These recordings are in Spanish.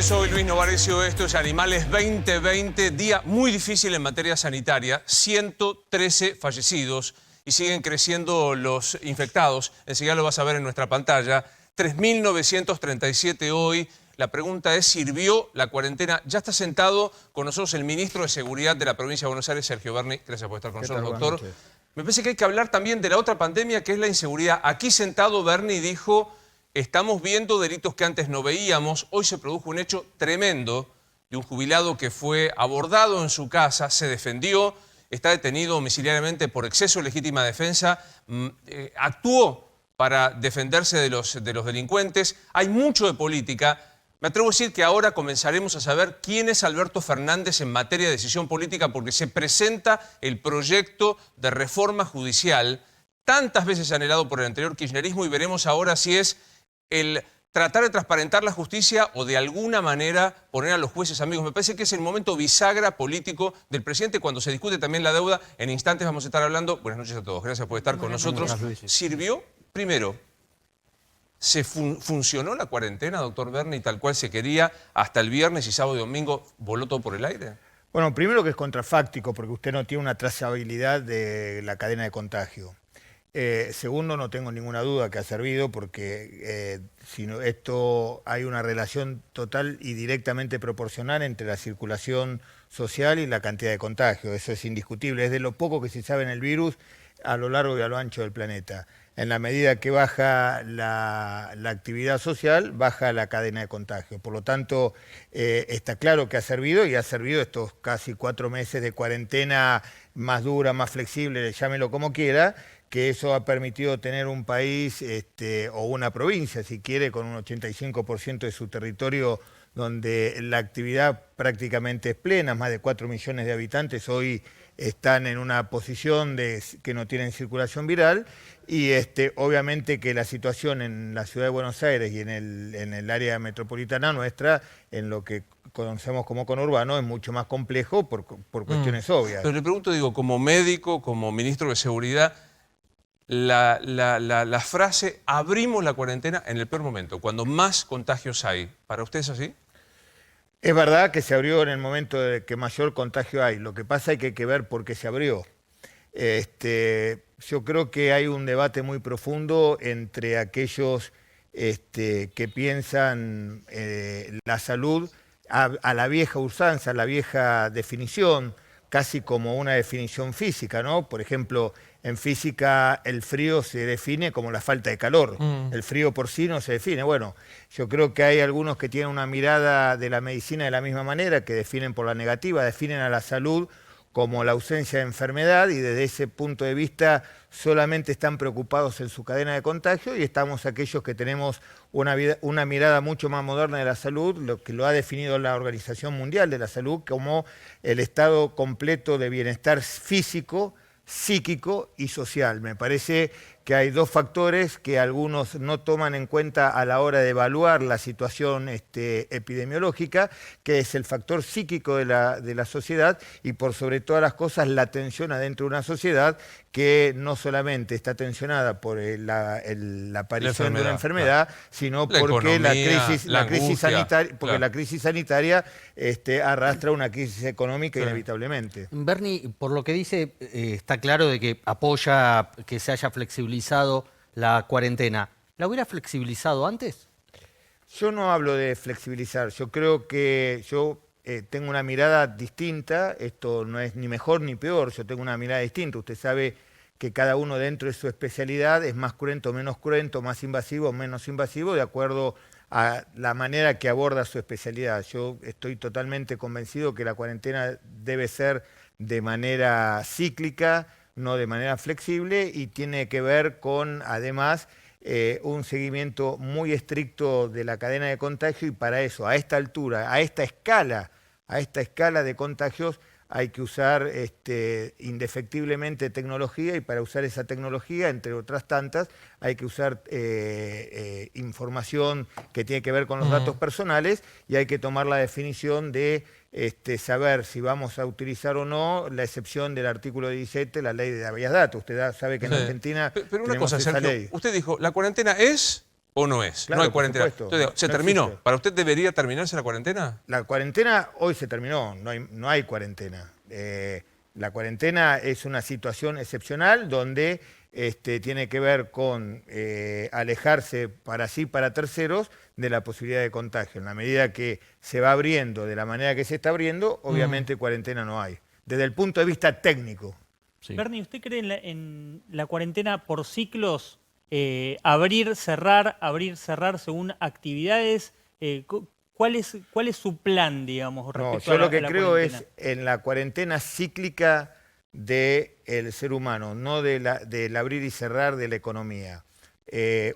Soy Luis Novarecio, esto es Animales 2020, día muy difícil en materia sanitaria, 113 fallecidos y siguen creciendo los infectados, enseguida lo vas a ver en nuestra pantalla, 3.937 hoy. La pregunta es, ¿sirvió la cuarentena? Ya está sentado con nosotros el ministro de Seguridad de la provincia de Buenos Aires, Sergio Berni. Gracias por estar con nosotros, doctor. Me parece que hay que hablar también de la otra pandemia, que es la inseguridad. Aquí sentado Berni dijo, estamos viendo delitos que antes no veíamos. Hoy se produjo un hecho tremendo de un jubilado que fue abordado en su casa, se defendió, está detenido domiciliariamente por exceso de legítima defensa, actuó para defenderse de los delincuentes. Hay mucho de política. Me atrevo a decir que ahora comenzaremos a saber quién es Alberto Fernández en materia de decisión política, porque se presenta el proyecto de reforma judicial tantas veces anhelado por el anterior kirchnerismo, y veremos ahora si es el tratar de transparentar la justicia o de alguna manera poner a los jueces amigos. Me parece que es el momento bisagra político del presidente cuando se discute también la deuda. En instantes vamos a estar hablando. Buenas noches a todos. Gracias por estar con nosotros. ¿Sirvió? Primero, ¿funcionó la cuarentena, doctor Berni, tal cual se quería hasta el viernes y sábado y domingo? ¿Voló todo por el aire? Bueno, primero que es contrafáctico porque usted no tiene una trazabilidad de la cadena de contagio. Segundo, no tengo ninguna duda que ha servido porque esto hay una relación total y directamente proporcional entre la circulación social y la cantidad de contagio. Eso es indiscutible. Es de lo poco que se sabe en el virus a lo largo y a lo ancho del planeta. En la medida que baja la actividad social, baja la cadena de contagio. Por lo tanto, está claro que ha servido, y ha servido estos casi 4 meses de cuarentena más dura, más flexible, llámelo como quiera, que eso ha permitido tener un país o una provincia, si quiere, con un 85% de su territorio donde la actividad prácticamente es plena. Más de 4 millones de habitantes hoy están en una posición que no tienen circulación viral, y obviamente que la situación en la ciudad de Buenos Aires y en el área metropolitana nuestra, en lo que conocemos como conurbano, es mucho más complejo por cuestiones obvias. Pero le pregunto, digo, como médico, como ministro de Seguridad, la frase abrimos la cuarentena en el peor momento, cuando más contagios hay, ¿para usted es así? Es verdad que se abrió en el momento de que mayor contagio hay. Lo que pasa es que hay que ver por qué se abrió. Yo creo que hay un debate muy profundo entre aquellos que piensan la salud a la vieja usanza, a la vieja definición, casi como una definición física, ¿no? Por ejemplo, en física el frío se define como la falta de calor. El frío por sí no se define. Bueno, yo creo que hay algunos que tienen una mirada de la medicina de la misma manera, que definen por la negativa, definen a la salud como la ausencia de enfermedad, y desde ese punto de vista solamente están preocupados en su cadena de contagio, y estamos aquellos que tenemos una mirada mucho más moderna de la salud, lo que lo ha definido la Organización Mundial de la Salud como el estado completo de bienestar físico, psíquico y social. Me parece que hay dos factores que algunos no toman en cuenta a la hora de evaluar la situación epidemiológica, que es el factor psíquico de la sociedad, y por sobre todas las cosas la tensión adentro de una sociedad que no solamente está tensionada por la aparición de una enfermedad, sino porque la crisis sanitaria arrastra una crisis económica inevitablemente. Berni, por lo que dice, está claro de que apoya que se haya flexibilizado la cuarentena. ¿La hubiera flexibilizado antes? Yo no hablo de flexibilizar. Yo creo que tengo una mirada distinta. Esto no es ni mejor ni peor. Yo tengo una mirada distinta. Usted sabe que cada uno dentro de su especialidad es más cruento, menos cruento, más invasivo, menos invasivo, de acuerdo a la manera que aborda su especialidad. Yo estoy totalmente convencido que la cuarentena debe ser de manera cíclica, no de manera flexible, y tiene que ver con, además, un seguimiento muy estricto de la cadena de contagio, y para eso, a esta altura, a esta escala de contagios, hay que usar indefectiblemente tecnología, y para usar esa tecnología, entre otras tantas, hay que usar información que tiene que ver con los datos personales, y hay que tomar la definición de saber si vamos a utilizar o no la excepción del artículo 17, la ley de habeas data. Usted sabe que en Argentina pero una tenemos cosa, esa Sergio, ley. usted dijo, la cuarentena es ¿O no es? Claro, No hay por cuarentena. supuesto. Entonces, ¿se No terminó? existe. ¿Para usted debería terminarse la cuarentena? La cuarentena hoy se terminó, no hay cuarentena. La cuarentena es una situación excepcional donde tiene que ver con alejarse para sí, para terceros, de la posibilidad de contagio. En la medida que se va abriendo de la manera que se está abriendo, obviamente cuarentena no hay. Desde el punto de vista técnico. Sí. Bernie, ¿usted cree en la cuarentena por ciclos? Abrir, cerrar según actividades. ¿Cuál es su plan, digamos, No, respecto yo a lo que la creo cuarentena? es en la cuarentena cíclica del ser humano, no del abrir y cerrar de la economía.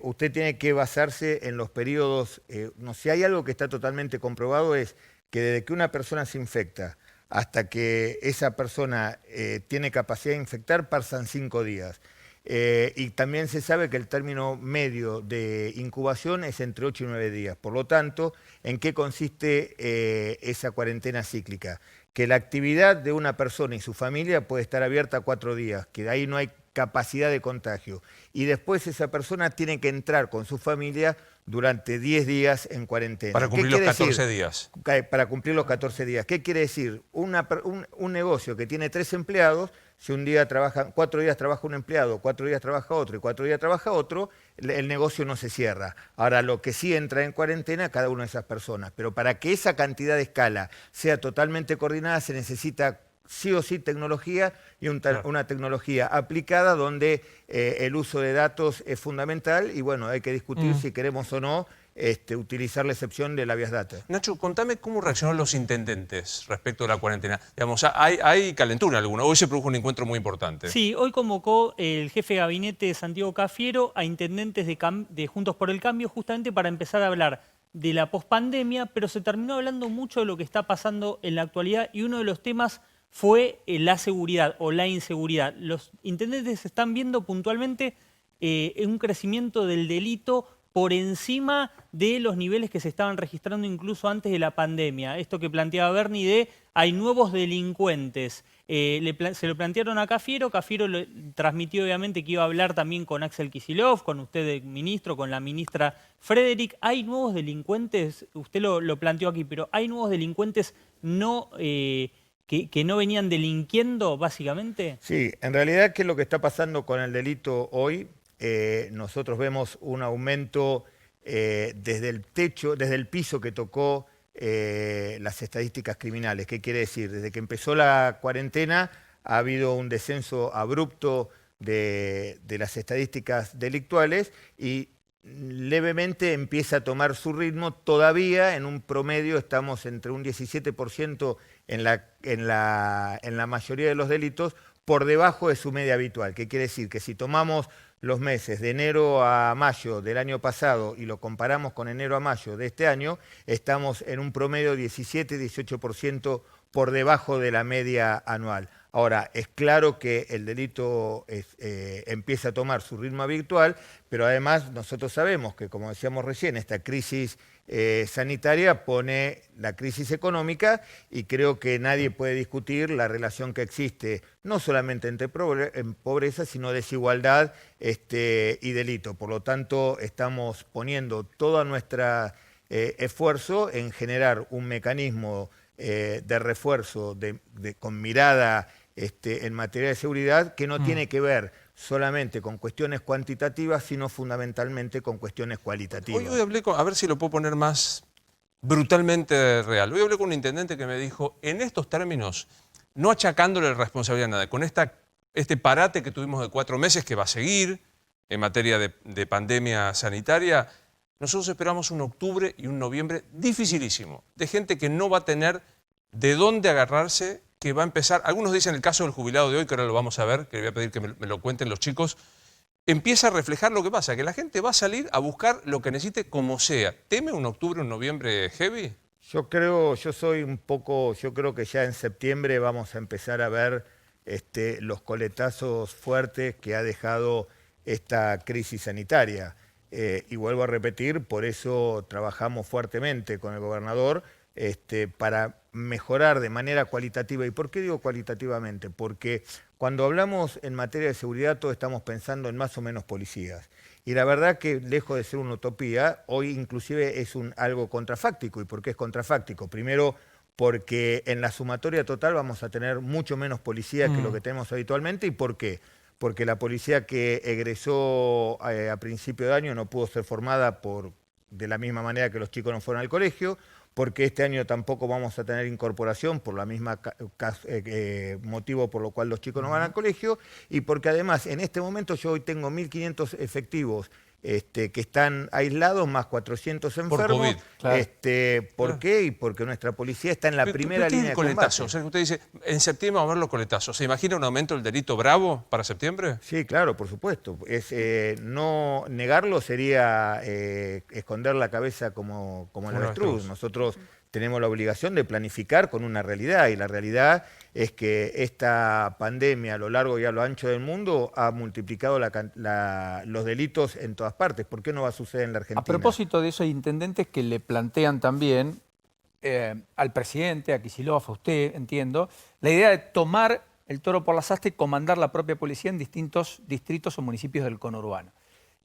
Usted tiene que basarse en los periodos, no, si hay algo que está totalmente comprobado es que desde que una persona se infecta hasta que esa persona tiene capacidad de infectar pasan 5 días. Y también se sabe que el término medio de incubación es entre 8 y 9 días. Por lo tanto, ¿en qué consiste esa cuarentena cíclica? Que la actividad de una persona y su familia puede estar abierta 4 días, que de ahí no hay capacidad de contagio. Y después esa persona tiene que entrar con su familia durante 10 días en cuarentena. Para cumplir los 14 días. Para cumplir los 14 días. ¿Qué quiere decir? Un negocio que tiene 3 empleados, si un día trabaja, 4 días trabaja un empleado, 4 días trabaja otro y 4 días trabaja otro, el negocio no se cierra. Ahora, lo que sí entra en cuarentena cada una de esas personas. Pero para que esa cantidad de escala sea totalmente coordinada se necesita sí o sí tecnología y una tecnología aplicada donde el uso de datos es fundamental y bueno, hay que discutir si queremos o no utilizar la excepción de la Vías Data. Nacho, contame cómo reaccionaron los intendentes respecto a la cuarentena. Digamos, hay calentura alguna. Hoy se produjo un encuentro muy importante. Sí, hoy convocó el jefe de gabinete Santiago Cafiero a intendentes de Juntos por el Cambio justamente para empezar a hablar de la pospandemia, pero se terminó hablando mucho de lo que está pasando en la actualidad y uno de los temas fue la seguridad o la inseguridad. Los intendentes están viendo puntualmente un crecimiento del delito por encima de los niveles que se estaban registrando incluso antes de la pandemia. Esto que planteaba Bernie de hay nuevos delincuentes. Se lo plantearon a Cafiero, Cafiero transmitió obviamente que iba a hablar también con Axel Kicillof, con usted ministro, con la ministra Frederick. ¿Hay nuevos delincuentes? Usted lo planteó aquí, pero ¿hay nuevos delincuentes no... que no venían delinquiendo, básicamente? Sí, en realidad, ¿qué es lo que está pasando con el delito hoy? Nosotros vemos un aumento desde el techo, desde el piso que tocó las estadísticas criminales. ¿Qué quiere decir? Desde que empezó la cuarentena ha habido un descenso abrupto de las estadísticas delictuales y levemente empieza a tomar su ritmo. Todavía en un promedio estamos entre un 17% en la mayoría de los delitos por debajo de su media habitual. ¿Qué quiere decir? Que si tomamos los meses de enero a mayo del año pasado y lo comparamos con enero a mayo de este año, estamos en un promedio 17-18% por debajo de la media anual. Ahora, es claro que el delito empieza a tomar su ritmo habitual, pero además nosotros sabemos que, como decíamos recién, esta crisis sanitaria pone la crisis económica y creo que nadie puede discutir la relación que existe, no solamente entre pobreza, sino desigualdad y delito. Por lo tanto, estamos poniendo todo nuestro esfuerzo en generar un mecanismo de refuerzo con mirada en materia de seguridad que no tiene que ver solamente con cuestiones cuantitativas, sino fundamentalmente con cuestiones cualitativas. Hoy hablé a ver si lo puedo poner más brutalmente real. Hoy hablé con un intendente que me dijo, en estos términos, no achacándole responsabilidad a nada, con este parate que tuvimos de 4 meses que va a seguir en materia de pandemia sanitaria, nosotros esperamos un octubre y un noviembre dificilísimo, de gente que no va a tener de dónde agarrarse, que va a empezar, algunos dicen el caso del jubilado de hoy, que ahora lo vamos a ver, que le voy a pedir que me lo cuenten los chicos, empieza a reflejar lo que pasa, que la gente va a salir a buscar lo que necesite como sea. ¿Teme un octubre, un noviembre heavy? Yo creo que ya en septiembre vamos a empezar a ver los coletazos fuertes que ha dejado esta crisis sanitaria. Y vuelvo a repetir, por eso trabajamos fuertemente con el gobernador para mejorar de manera cualitativa. ¿Y por qué digo cualitativamente? Porque Cuando hablamos en materia de seguridad, todos estamos pensando en más o menos policías. Y la verdad que, lejos de ser una utopía, hoy inclusive es algo contrafáctico. ¿Y por qué es contrafáctico? Primero, porque en la sumatoria total vamos a tener mucho menos policías que lo que tenemos habitualmente. ¿Y por qué? Porque la policía que egresó a principio de año no pudo ser formada de la misma manera que los chicos no fueron al colegio, porque este año tampoco vamos a tener incorporación por la misma motivo por lo cual los chicos no van al colegio, y porque además en este momento yo hoy tengo 1.500 efectivos que están aislados, más 400 enfermos. Por COVID. Claro. ¿Por qué? Y porque nuestra policía está en la primera ¿Qué es línea el de combate. coletazo? O sea, usted dice, en septiembre vamos a ver los coletazos. ¿Se imagina un aumento del delito bravo para septiembre? Sí, claro, por supuesto. No negarlo sería esconder la cabeza como el avestruz. Nosotros tenemos la obligación de planificar con una realidad, y la realidad es que esta pandemia a lo largo y a lo ancho del mundo ha multiplicado los delitos en todas partes. ¿Por qué no va a suceder en la Argentina? A propósito de esos intendentes que le plantean también al presidente, a Kicillof, a usted, entiendo, la idea de tomar el toro por las astas y comandar la propia policía en distintos distritos o municipios del conurbano.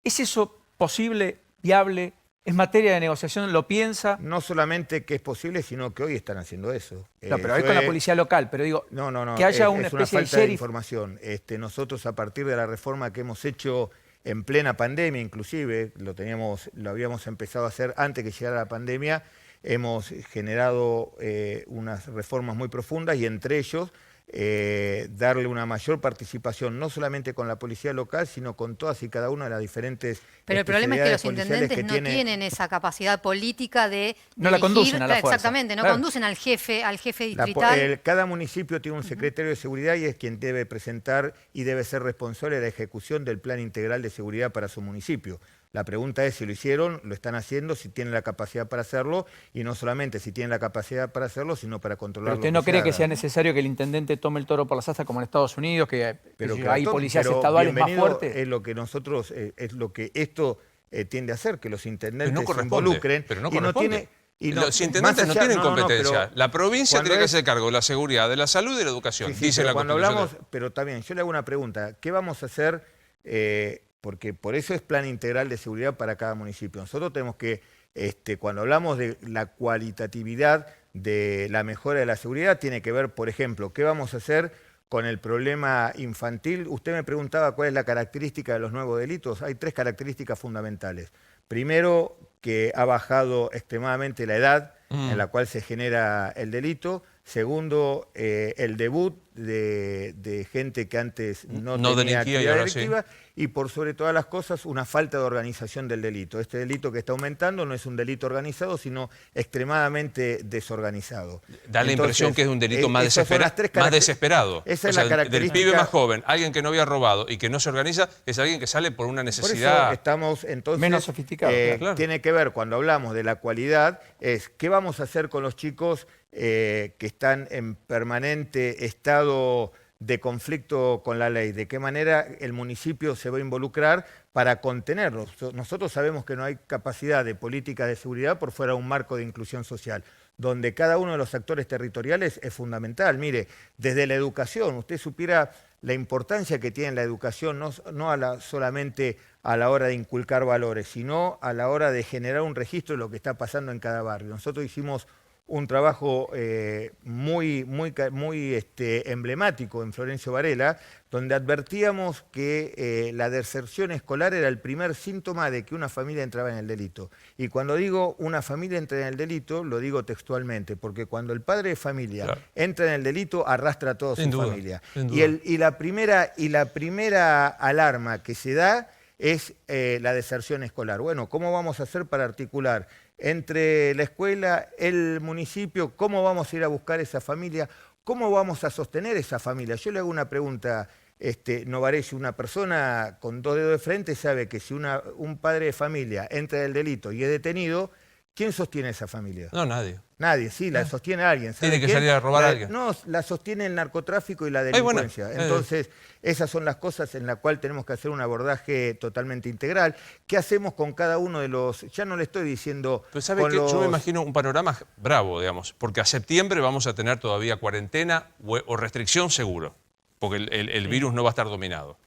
¿Es eso posible, viable? ¿Es materia de negociación? ¿Lo piensa? No solamente que es posible, sino que hoy están haciendo eso. No, pero hoy con la policía local, pero digo, que haya una especie falta de de sheriff. información. Nosotros, a partir de la reforma que hemos hecho en plena pandemia, inclusive, lo habíamos empezado a hacer antes que llegara la pandemia, hemos generado unas reformas muy profundas, y entre ellos darle una mayor participación, no solamente con la policía local, sino con todas y cada una de las diferentes. Pero el problema es que los policiales intendentes no tienen esa capacidad política de No la conducen a la fuerza. Exactamente, no Claro. conducen al jefe distrital. Cada municipio tiene un secretario de seguridad, y es quien debe presentar y debe ser responsable de la ejecución del plan integral de seguridad para su municipio. La pregunta es si lo hicieron, lo están haciendo, si tienen la capacidad para hacerlo, y no solamente si tienen la capacidad para hacerlo, sino para controlarlo. ¿Pero usted no cree que sea necesario que el intendente tome el toro por las astas como en Estados Unidos, que hay policías estaduales más fuertes? Es lo que nosotros, es lo que esto tiende a hacer, que los intendentes Pero no se corresponde, involucren. pero no y no corresponde. tiene, Los intendentes no tienen competencia. pero la provincia cuando tiene que hacer cargo de la seguridad, de la salud y de la educación. Sí, dice pero la cuando Constitución. hablamos, pero también, yo le hago una pregunta. ¿Qué vamos a hacer? Porque por eso es plan integral de seguridad para cada municipio. Nosotros tenemos que, cuando hablamos de la cualitatividad de la mejora de la seguridad, tiene que ver, por ejemplo, ¿qué vamos a hacer con el problema infantil? Usted me preguntaba cuál es la característica de los nuevos delitos. Hay 3 características fundamentales. Primero, que ha bajado extremadamente la edad en la cual se genera el delito. Segundo, el debut de gente que antes no tenía actividad delictiva. Y por sobre todas las cosas, una falta de organización del delito. Este delito que está aumentando no es un delito organizado, sino extremadamente desorganizado. Da la impresión que es un delito más desesperado. Esa es la característica. Del pibe más joven, alguien que no había robado y que no se organiza, es alguien que sale por una necesidad. Por eso estamos entonces menos sofisticado. Claro. Tiene que ver, cuando hablamos de la cualidad, es qué vamos a hacer con los chicos que están en permanente estado de conflicto con la ley, de qué manera el municipio se va a involucrar para contenerlos. Nosotros sabemos que no hay capacidad de política de seguridad por fuera de un marco de inclusión social, donde cada uno de los actores territoriales es fundamental. Mire, desde la educación, usted supiera la importancia que tiene la educación, no solamente a la hora de inculcar valores, sino a la hora de generar un registro de lo que está pasando en cada barrio. Nosotros hicimos un trabajo muy emblemático en Florencio Varela, donde advertíamos que la deserción escolar era el primer síntoma de que una familia entraba en el delito. Y cuando digo una familia entra en el delito, lo digo textualmente, porque cuando el padre de familia entra en el delito, arrastra a toda su familia. Y la primera alarma que se da es la deserción escolar. Bueno, ¿cómo vamos a hacer para articular entre la escuela, el municipio? ¿Cómo vamos a ir a buscar esa familia? ¿Cómo vamos a sostener esa familia? Yo le hago una pregunta, Novaresi, una persona con 2 dedos de frente sabe que si un padre de familia entra en el delito y es detenido, ¿quién sostiene esa familia? No, nadie. Nadie, sí, la sostiene alguien. Tiene que salir a robar a alguien. No, la sostiene el narcotráfico y la delincuencia. Entonces, esas son las cosas en las cuales tenemos que hacer un abordaje totalmente integral. ¿Qué hacemos con cada uno de los...? Ya no le estoy diciendo... Pero ¿sabe qué? Yo me imagino un panorama bravo, digamos, porque a septiembre vamos a tener todavía cuarentena o restricción seguro. porque el virus no va a estar dominado.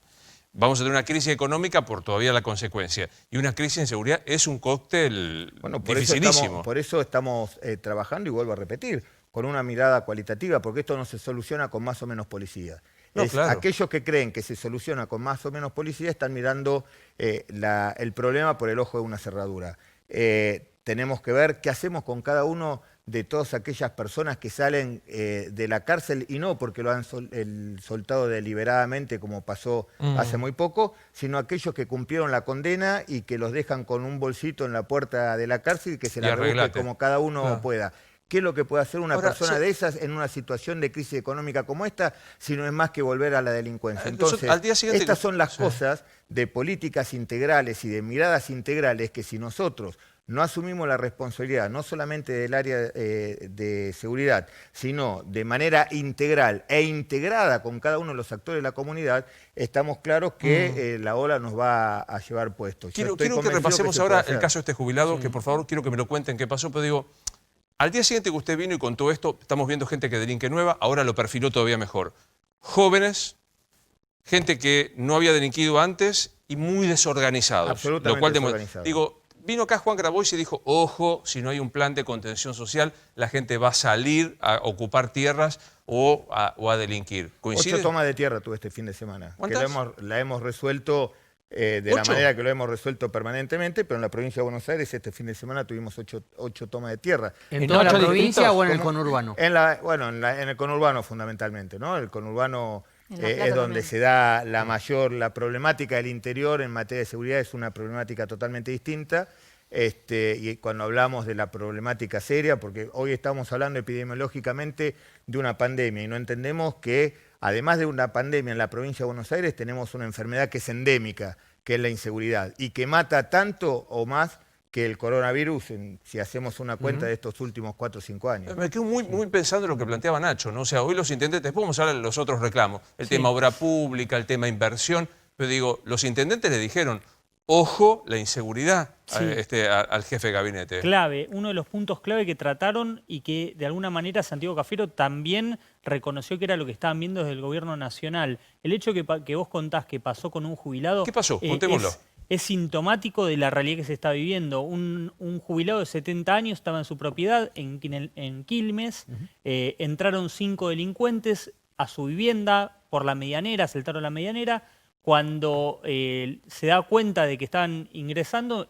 Vamos a tener una crisis económica por todavía la consecuencia. Y una crisis de inseguridad es un cóctel dificilísimo. Por eso estamos trabajando, y vuelvo a repetir, con una mirada cualitativa, porque esto no se soluciona con más o menos policía. No, claro. Aquellos que creen que se soluciona con más o menos policía están mirando el problema por el ojo de una cerradura. Tenemos que ver qué hacemos con cada uno de todas aquellas personas que salen de la cárcel, y no porque lo han soltado deliberadamente como pasó hace muy poco, sino aquellos que cumplieron la condena y que los dejan con un bolsito en la puerta de la cárcel y que se la rebusque como cada uno pueda. ¿Qué es lo que puede hacer una persona de esas en una situación de crisis económica como esta, si no es más que volver a la delincuencia? Entonces, al día siguiente, estas son las cosas de políticas integrales y de miradas integrales que si nosotros no asumimos la responsabilidad, no solamente del área de seguridad, sino de manera integral e integrada con cada uno de los actores de la comunidad, estamos claros que la ola nos va a llevar puestos. Quiero que repasemos ahora el caso de este jubilado, que por favor quiero que me lo cuenten qué pasó, pero digo, al día siguiente que usted vino y contó esto, estamos viendo gente que delinque nueva, ahora lo perfiló todavía mejor. Jóvenes, gente que no había delinquido antes y muy desorganizados. Absolutamente lo cual desorganizados. Digo, vino acá Juan Grabois y dijo, ojo, si no hay un plan de contención social, la gente va a salir a ocupar tierras o a delinquir. ¿Coincide? 8 tomas de tierra tuve este fin de semana. ¿Cuántas? Que la hemos resuelto de la manera que lo hemos resuelto permanentemente, pero en la provincia de Buenos Aires este fin de semana tuvimos 8 tomas de tierra. ¿En toda la provincia o en el conurbano? En el conurbano fundamentalmente, ¿no? El conurbano es donde también se da la problemática del interior en materia de seguridad es una problemática totalmente distinta. Y cuando hablamos de la problemática seria, porque hoy estamos hablando epidemiológicamente de una pandemia y no entendemos que además de una pandemia en la provincia de Buenos Aires tenemos una enfermedad que es endémica, que es la inseguridad y que mata tanto o más que el coronavirus, si hacemos una cuenta de estos últimos 4 o 5 años. Me quedo muy pensando en lo que planteaba Nacho, ¿no? O sea, hoy los intendentes, después vamos a hablar de los otros reclamos, el tema obra pública, el tema inversión, pero digo, los intendentes le dijeron, ojo, la inseguridad al jefe de gabinete. Clave, uno de los puntos clave que trataron y que de alguna manera Santiago Cafiero también reconoció que era lo que estaban viendo desde el gobierno nacional. El hecho que vos contás que pasó con un jubilado... ¿Qué pasó? Contémoslo. Es sintomático de la realidad que se está viviendo. Un jubilado de 70 años estaba en su propiedad en Quilmes, entraron 5 delincuentes a su vivienda por la medianera, saltaron la medianera. Cuando se da cuenta de que están ingresando,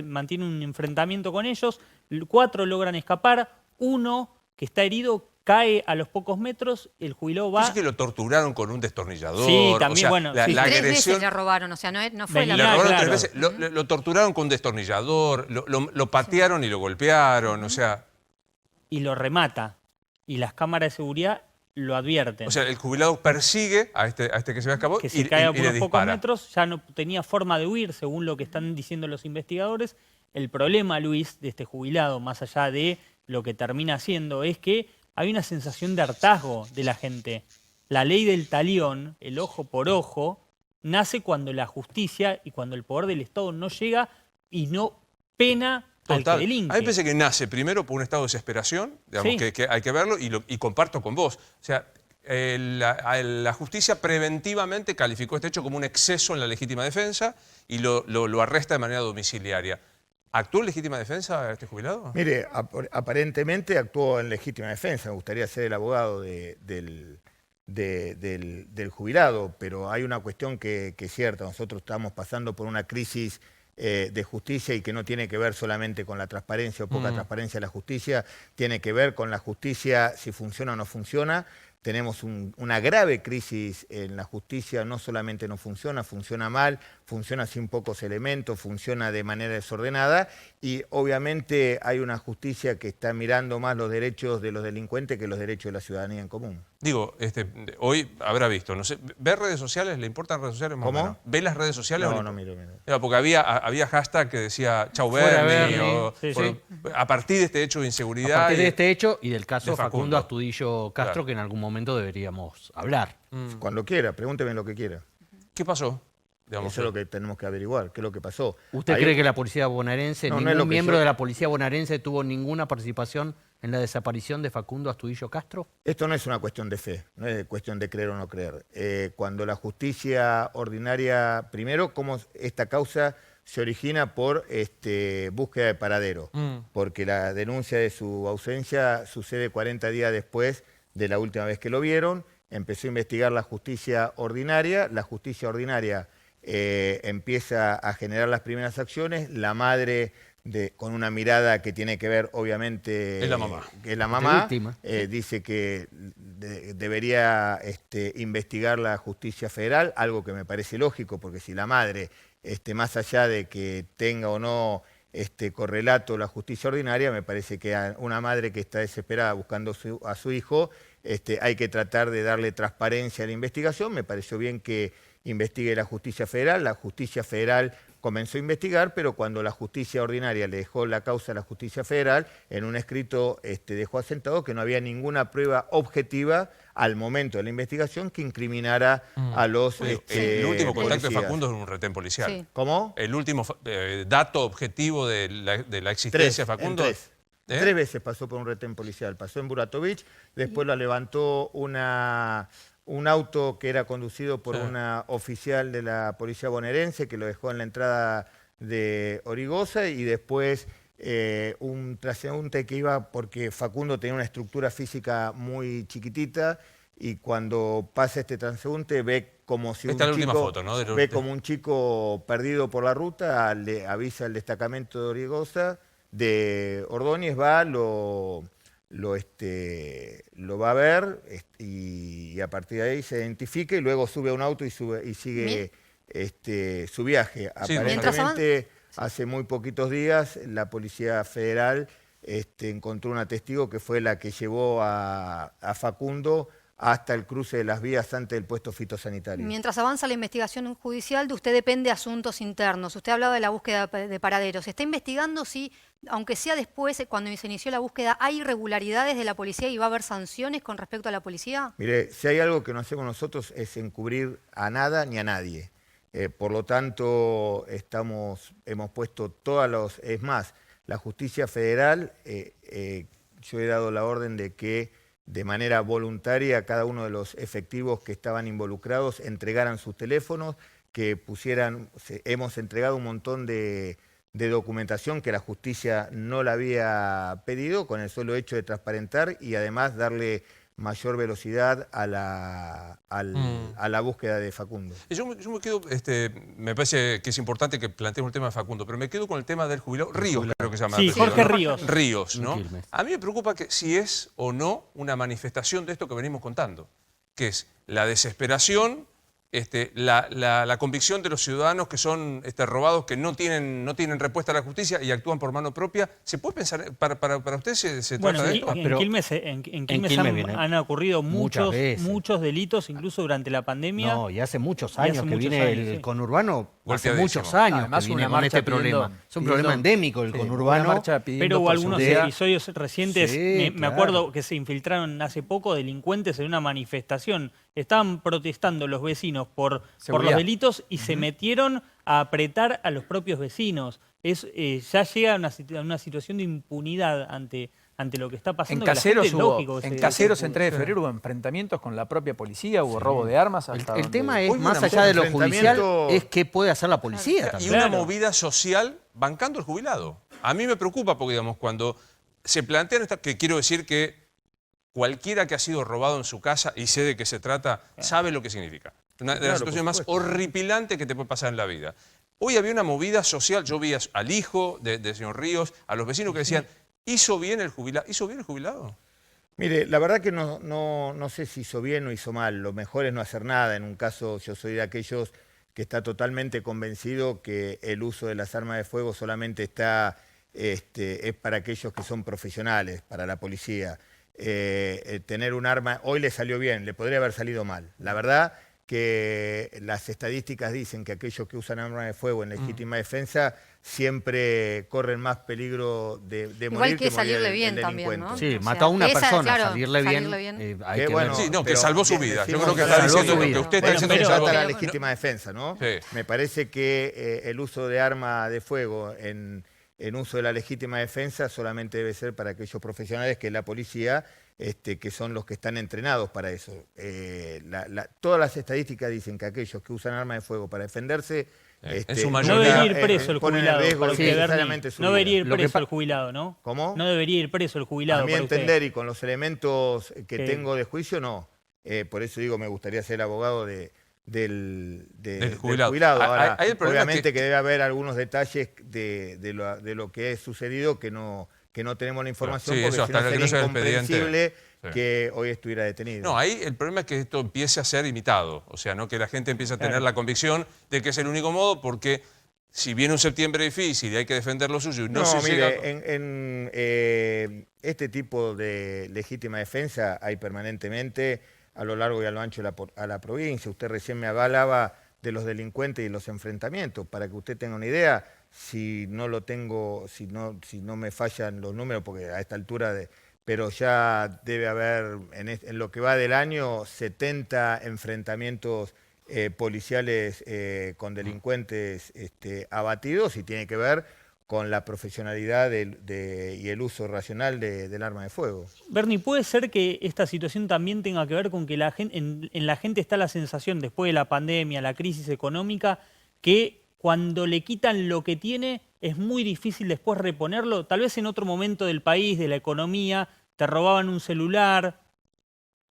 mantiene un enfrentamiento con ellos, 4 logran escapar, 1 que está herido cae a los pocos metros, el jubilado va... Dice que lo torturaron con un destornillador. Sí, también, o sea, bueno... la 3 agresión, veces le robaron, o sea, no fue la le robaron claro. 3 veces, lo torturaron con un destornillador, lo patearon y lo golpearon, o sea... Y lo remata, y las cámaras de seguridad lo advierten. O sea, el jubilado persigue a este que se había escapado que se cae a y le unos pocos dispara. metros, ya no tenía forma de huir, según lo que están diciendo los investigadores. El problema, Luis, de este jubilado, más allá de lo que termina haciendo, es que hay una sensación de hartazgo de la gente. La ley del talión, el ojo por ojo, nace cuando la justicia y cuando el poder del Estado no llega y no pena al que delinque. A mí me parece que nace primero por un estado de desesperación, digamos, que hay que verlo, y comparto con vos. O sea, la justicia preventivamente calificó este hecho como un exceso en la legítima defensa y lo arresta de manera domiciliaria. ¿Actuó en legítima defensa este jubilado? Mire, aparentemente actuó en legítima defensa. Me gustaría ser el abogado del jubilado, pero hay una cuestión que es cierta. Nosotros estamos pasando por una crisis de justicia y que no tiene que ver solamente con la transparencia o poca transparencia de la justicia, tiene que ver con la justicia si funciona o no funciona. Tenemos una grave crisis en la justicia, no solamente no funciona, funciona mal, funciona sin pocos elementos, funciona de manera desordenada y obviamente hay una justicia que está mirando más los derechos de los delincuentes que los derechos de la ciudadanía en común. Digo, hoy habrá visto, no sé, ¿ve redes sociales? ¿Le importan redes sociales? Más ¿Cómo? o menos? ¿Ve las redes sociales? No, no miro. Porque había hashtag que decía chau Fuera Bernie, Bernie. a partir de este hecho de inseguridad. A partir de este hecho y del caso de Facundo Facundo Astudillo Castro, Claro. que en algún momento deberíamos hablar. Cuando quiera, pregúnteme lo que quiera. ¿Qué pasó? Digamos, Eso es lo que tenemos que averiguar, qué es lo que pasó. ¿Usted cree que la policía bonaerense, No, no es ningún lo que miembro yo- de la policía bonaerense tuvo ninguna participación en la desaparición de Facundo Astudillo Castro? Esto no es una cuestión de fe, no es cuestión de creer o no creer. Cuando la justicia ordinaria, primero, cómo esta causa se origina por búsqueda de paradero, porque la denuncia de su ausencia sucede 40 días después de la última vez que lo vieron. Empezó a investigar la justicia ordinaria empieza a generar las primeras acciones, la madre con una mirada que tiene que ver obviamente... Es la mamá. Que es la mamá, víctima. dice que debería investigar la justicia federal, algo que me parece lógico, porque si la madre, más allá de que tenga o no correlato la justicia ordinaria, me parece que a una madre que está desesperada buscando a su hijo, hay que tratar de darle transparencia a la investigación. Me pareció bien que investigue la justicia federal. La justicia federal comenzó a investigar, pero cuando la justicia ordinaria le dejó la causa a la justicia federal, en un escrito dejó asentado que no había ninguna prueba objetiva al momento de la investigación que incriminara a los el último contacto de policías. Facundo es un retén policial. Sí. ¿Cómo? El último dato objetivo de la existencia de Facundo. ¿Eh? 3 veces pasó por un retén policial. Pasó en Buratovich, después la levantó un auto que era conducido por una oficial de la policía bonaerense que lo dejó en la entrada de Origosa, y después un transeúnte que iba porque Facundo tenía una estructura física muy chiquitita, y cuando pasa este transeúnte ve como si Esta es la última foto, ¿no? ve como un chico perdido por la ruta, le avisa al destacamento de Origosa, de Ordóñez, va, lo va a ver, y a partir de ahí se identifica y luego sube a un auto y sigue su viaje. Sí, Aparentemente, hace muy poquitos días, la Policía Federal encontró una testigo que fue la que llevó a Facundo hasta el cruce de las vías antes del puesto fitosanitario. Mientras avanza la investigación judicial, de usted depende asuntos internos. Usted ha hablado de la búsqueda de paraderos. ¿Se está investigando si, aunque sea después, cuando se inició la búsqueda, hay irregularidades de la policía y va a haber sanciones con respecto a la policía? Mire, si hay algo que no hacemos nosotros es encubrir a nada ni a nadie. Por lo tanto, hemos puesto todas los... Es más, la justicia federal, yo he dado la orden de que de manera voluntaria cada uno de los efectivos que estaban involucrados entregaran sus teléfonos, que hemos entregado un montón de documentación que la justicia no la había pedido, con el solo hecho de transparentar y además darle mayor velocidad a la búsqueda de Facundo. Yo me quedo, me parece que es importante que planteemos el tema de Facundo, pero me quedo con el tema del jubilado Ríos, creo que se llama. Sí, apellido, Jorge ¿no? Ríos. Ríos, ¿no? Quilmes. A mí me preocupa que si es o no una manifestación de esto que venimos contando, que es la desesperación, la convicción de los ciudadanos que son robados, que no tienen respuesta a la justicia y actúan por mano propia. ¿Se puede pensar, para usted se Bueno, trata de en, esto? en pero Quilmes, Quilmes han ocurrido muchas veces. muchos delitos, incluso durante la pandemia. No, y hace muchos Y hace años que muchos viene años, el sí. conurbano, hace Golpeadísimo. muchos años Además, que viene una con marcha este problema. pidiendo- Es un problema pidiendo- endémico el sí, conurbano. una marcha pidiendo Pero hubo por algunos seguridad. episodios recientes, Sí, me claro. acuerdo que se infiltraron hace poco delincuentes en una manifestación. Estaban protestando los vecinos por los Seguridad. delitos y se metieron a apretar a los propios vecinos. Ya llega a una situación de impunidad ante lo que está En pasando. que la Caseros, gente, lógico, que en se- Caseros se- en 3 de febrero hubo enfrentamientos con la propia policía, hubo robo de armas. El, hasta el donde- tema es, Hoy más un allá de lo judicial, enfrentamiento- es qué puede hacer la policía Y también. una Claro. movida social bancando al jubilado. A mí me preocupa porque, digamos, cuando se plantean que quiero decir que cualquiera que ha sido robado en su casa y sé de qué se trata, sabe lo que significa. Una de las Claro, situaciones por más supuesto. horripilantes que te puede pasar en la vida. Hoy había una movida social, yo vi al hijo del señor Ríos, a los vecinos que decían, ¿hizo bien el jubilado? ¿Hizo bien el jubilado? Mire, la verdad que no sé si hizo bien o hizo mal. Lo mejor es no hacer nada. En un caso, yo soy de aquellos que está totalmente convencido que el uso de las armas de fuego solamente es para aquellos que son profesionales, para la policía. Tener un arma, hoy le salió bien, le podría haber salido mal. La verdad que las estadísticas dicen que aquellos que usan armas de fuego en legítima defensa siempre corren más peligro de Igual morir que morir salirle el bien también, delincuente. ¿no? Sí, O mató sea, a una esa, persona, claro, salirle bien. Que Hay que bueno, ver. Sí, no, que pero salvó su vida. Yo decimos creo que que está salvó diciendo su lo que vida. usted está Bueno, diciendo. pero que trata salvó- la legítima defensa, ¿no? Sí. Me parece que el uso de arma de fuego en uso de la legítima defensa solamente debe ser para aquellos profesionales que es la policía, que son los que están entrenados para eso. Todas las estadísticas dicen que aquellos que usan arma de fuego para defenderse... en su No mayoría, debería ir preso el ponen en jubilado riesgo para usted, Bernie. necesariamente su No debería vida. ir Lo que preso el pa- jubilado, ¿no? ¿Cómo? No debería ir preso el jubilado A mi para usted. entender y con los elementos que Sí. tengo de juicio, no. Por eso digo, me gustaría ser abogado del jubilado. Ahora, Ahí el problema es obviamente que- que debe haber algunos detalles de lo que ha sucedido que no tenemos la información, Sí, porque eso si no hasta que no sería sea el expediente. incomprensible Sí. que hoy estuviera detenido. No, ahí el problema es que esto empiece a ser imitado. O sea, no que la gente empiece a tener Claro. la convicción de que es el único modo, porque si viene un septiembre difícil y hay que defender lo suyo y no, se llega... mire, en este tipo de legítima defensa hay permanentemente a lo largo y a lo ancho de la provincia. Usted recién me hablaba de los delincuentes y los enfrentamientos. Para que usted tenga una idea, si no me fallan los números, porque a esta altura pero ya debe haber, en lo que va del año, 70 enfrentamientos policiales con delincuentes abatidos, y tiene que ver con la profesionalidad y el uso racional del arma de fuego. Bernie, ¿puede ser que esta situación también tenga que ver con que en la gente está la sensación, después de la pandemia, la crisis económica, que cuando le quitan lo que tiene es muy difícil después reponerlo? Tal vez en otro momento del país, de la economía, te robaban un celular,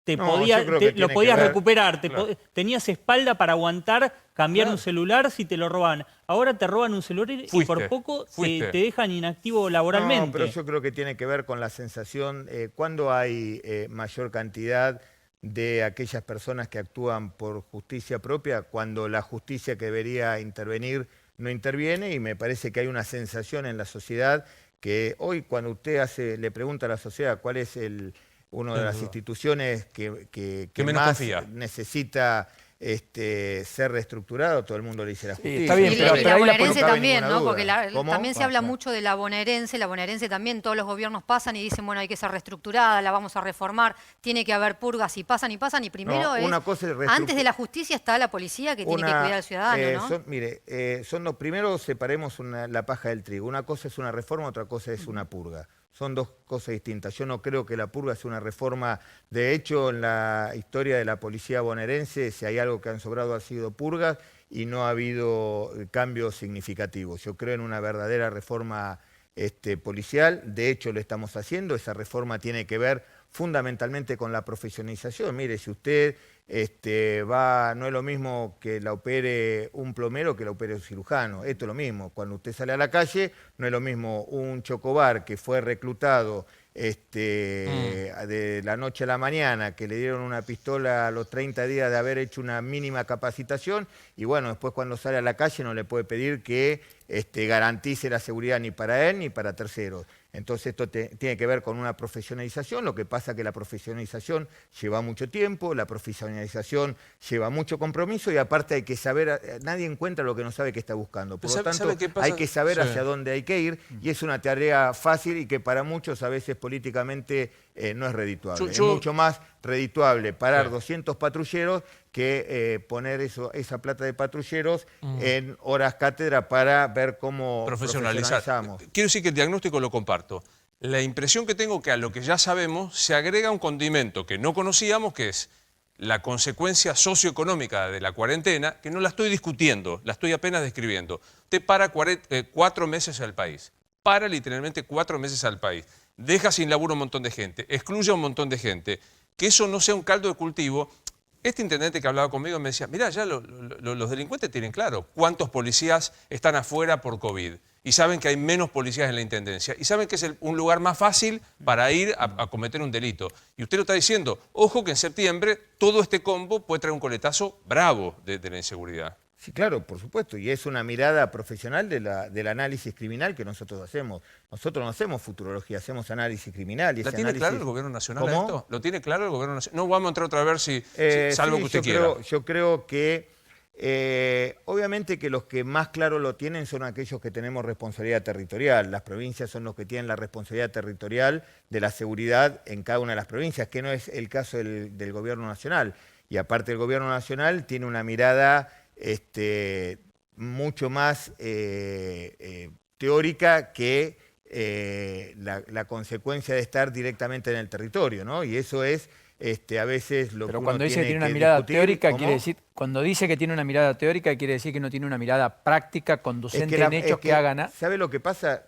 No, yo creo que lo tiene podías que ver, recuperar, claro. tenías espalda para aguantar cambiar Claro. un celular si te lo roban. Ahora te roban un celular y por Fuiste, poco fuiste. te dejan inactivo laboralmente. No, pero yo creo que tiene que ver con la sensación, cuando hay mayor cantidad de aquellas personas que actúan por justicia propia, cuando la justicia que debería intervenir no interviene, y me parece que hay una sensación en la sociedad que hoy cuando usted le pregunta a la sociedad cuál es una de las instituciones que menos más confía. necesita ser reestructurado, todo el mundo le dice la justicia. está bien, Y pero la ahí la bonaerense no cabe también, ninguna ¿no? duda. Porque ¿Cómo? también se habla Pasa. mucho de la bonaerense también, todos los gobiernos pasan y dicen, bueno, hay que ser reestructurada, la vamos a reformar, tiene que haber purgas y pasan, y primero No, una cosa es antes de la justicia está la policía que tiene que cuidar al ciudadano, ¿no? Primero separemos la paja del trigo. Una cosa es una reforma, otra cosa es una purga. Son dos cosas distintas. Yo no creo que la purga sea una reforma. De hecho, en la historia de la policía bonaerense, si hay algo que han sobrado ha sido purgas y no ha habido cambios significativos. Yo creo en una verdadera reforma policial. De hecho, lo estamos haciendo. Esa reforma tiene que ver fundamentalmente con la profesionalización. Mire, si usted no es lo mismo que la opere un plomero que la opere un cirujano. Esto es lo mismo. Cuando usted sale a la calle, no es lo mismo un chocobar que fue reclutado de la noche a la mañana, que le dieron una pistola a los 30 días de haber hecho una mínima capacitación, y bueno, después cuando sale a la calle no le puede pedir que garantice la seguridad ni para él ni para terceros. Entonces esto tiene que ver con una profesionalización. Lo que pasa es que la profesionalización lleva mucho tiempo, la profesionalización lleva mucho compromiso, y aparte hay que saber, nadie encuentra lo que no sabe que está buscando. Por lo ¿Sabe tanto, qué pasa? hay que saber Sí. hacia dónde hay que ir, y es una tarea fácil y que para muchos a veces políticamente no es redituable. Es mucho más redituable parar 200 patrulleros que poner esa plata de patrulleros en horas cátedra para ver cómo Profesionalizar. profesionalizamos. Quiero decir que el diagnóstico lo comparto. La impresión que tengo que a lo que ya sabemos se agrega un condimento que no conocíamos, que es la consecuencia socioeconómica de la cuarentena, que no la estoy discutiendo, la estoy apenas describiendo. Usted para 4 meses al país, para literalmente 4 meses al país, deja sin laburo a un montón de gente, excluye a un montón de gente, que eso no sea un caldo de cultivo. Este intendente que hablaba conmigo me decía, mirá, ya los delincuentes tienen claro cuántos policías están afuera por COVID, y saben que hay menos policías en la intendencia, y saben que es un lugar más fácil para ir a cometer un delito. Y usted lo está diciendo, ojo que en septiembre todo este combo puede traer un coletazo bravo de la inseguridad. Sí, claro, por supuesto, y es una mirada profesional del análisis criminal que nosotros hacemos. Nosotros no hacemos futurología, hacemos análisis criminal. Y ¿La ese tiene claro el análisis... Gobierno Nacional ¿Cómo? esto? ¿Lo tiene claro el Gobierno Nacional? No vamos a entrar otra vez salvo Sí, que usted quiera. yo creo que obviamente que los que más claro lo tienen son aquellos que tenemos responsabilidad territorial. Las provincias son los que tienen la responsabilidad territorial de la seguridad en cada una de las provincias, que no es el caso del Gobierno Nacional. Y aparte el Gobierno Nacional tiene una mirada mucho más teórica que la consecuencia de estar directamente en el territorio, ¿no? Y eso es a veces lo que Pero uno cuando dice que tiene tiene una que mirada discutir. teórica, ¿Cómo? quiere decir, cuando dice que tiene una mirada teórica, quiere decir que no tiene una mirada práctica, conducente en hechos que hagan. ¿Sabe lo que pasa?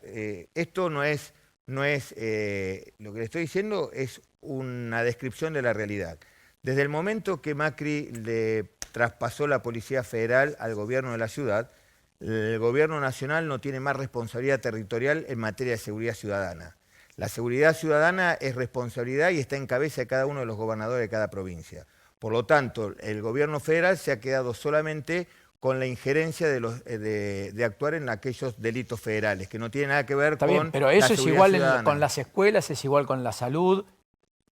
Esto no es lo que le estoy diciendo es una descripción de la realidad. Desde el momento que Macri le traspasó la Policía Federal al gobierno de la ciudad, el gobierno nacional no tiene más responsabilidad territorial en materia de seguridad ciudadana. La seguridad ciudadana es responsabilidad y está en cabeza de cada uno de los gobernadores de cada provincia. Por lo tanto, el gobierno federal se ha quedado solamente con la injerencia de actuar en aquellos delitos federales, que no tiene nada que ver Está con bien, pero la eso es seguridad igual ciudadana. con las escuelas, es igual con la salud,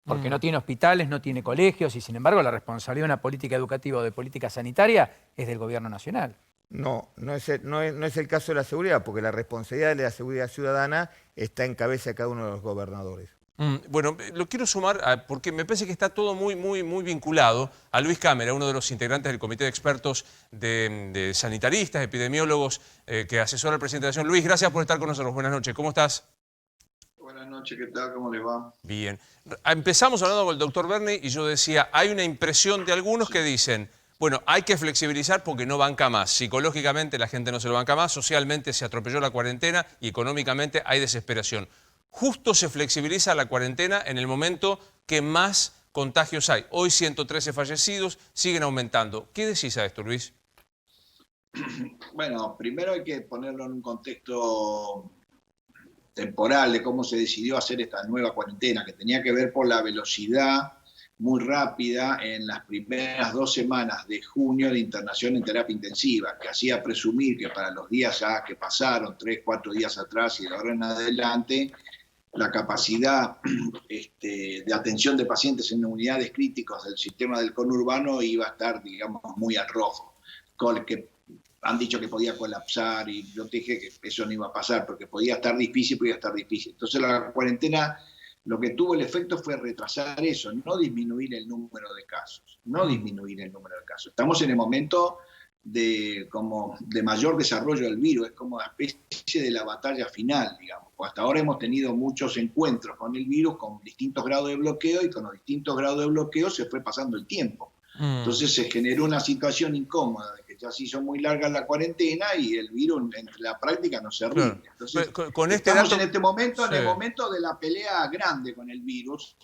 porque no tiene hospitales, no tiene colegios, y sin embargo la responsabilidad de una política educativa o de política sanitaria es del gobierno nacional. No es el caso de la seguridad, porque la responsabilidad de la seguridad ciudadana está en cabeza de cada uno de los gobernadores. Bueno, lo quiero sumar porque me parece que está todo muy vinculado a Luis Cámara, uno de los integrantes del Comité de Expertos de Sanitaristas, Epidemiólogos, que asesora al presidente de la Nación. Luis, gracias por estar con nosotros. Buenas noches. ¿Cómo estás? Buenas noches, ¿qué tal? ¿Cómo les va? Bien. Empezamos hablando con el doctor Berni y yo decía, hay una impresión de algunos que dicen, bueno, hay que flexibilizar porque no banca más. Psicológicamente la gente no se lo banca más, socialmente se atropelló la cuarentena y económicamente hay desesperación. Justo se flexibiliza la cuarentena en el momento que más contagios hay. Hoy 113 fallecidos, siguen aumentando. ¿Qué decís a esto, Luis? Bueno, primero hay que ponerlo en un contexto temporal de cómo se decidió hacer esta nueva cuarentena, que tenía que ver por la velocidad muy rápida en las primeras 2 semanas de junio de internación en terapia intensiva, que hacía presumir que para los días ya que pasaron, 3, 4 días atrás y de ahora en adelante, la capacidad de atención de pacientes en unidades críticas del sistema del conurbano iba a estar, digamos, muy al rojo, con que han dicho que podía colapsar y yo te dije que eso no iba a pasar porque podía estar difícil. Entonces la cuarentena lo que tuvo el efecto fue retrasar eso, no disminuir el número de casos, Estamos en el momento de mayor desarrollo del virus, es como una especie de la batalla final, digamos. Hasta ahora hemos tenido muchos encuentros con el virus con distintos grados de bloqueo y con los distintos grados de bloqueo se fue pasando el tiempo. Entonces se generó una situación incómoda de que ya se hizo muy larga la cuarentena y el virus en la práctica no se rinde. Entonces, con este estamos dato, en este momento, sí, en el momento de la pelea grande con el virus,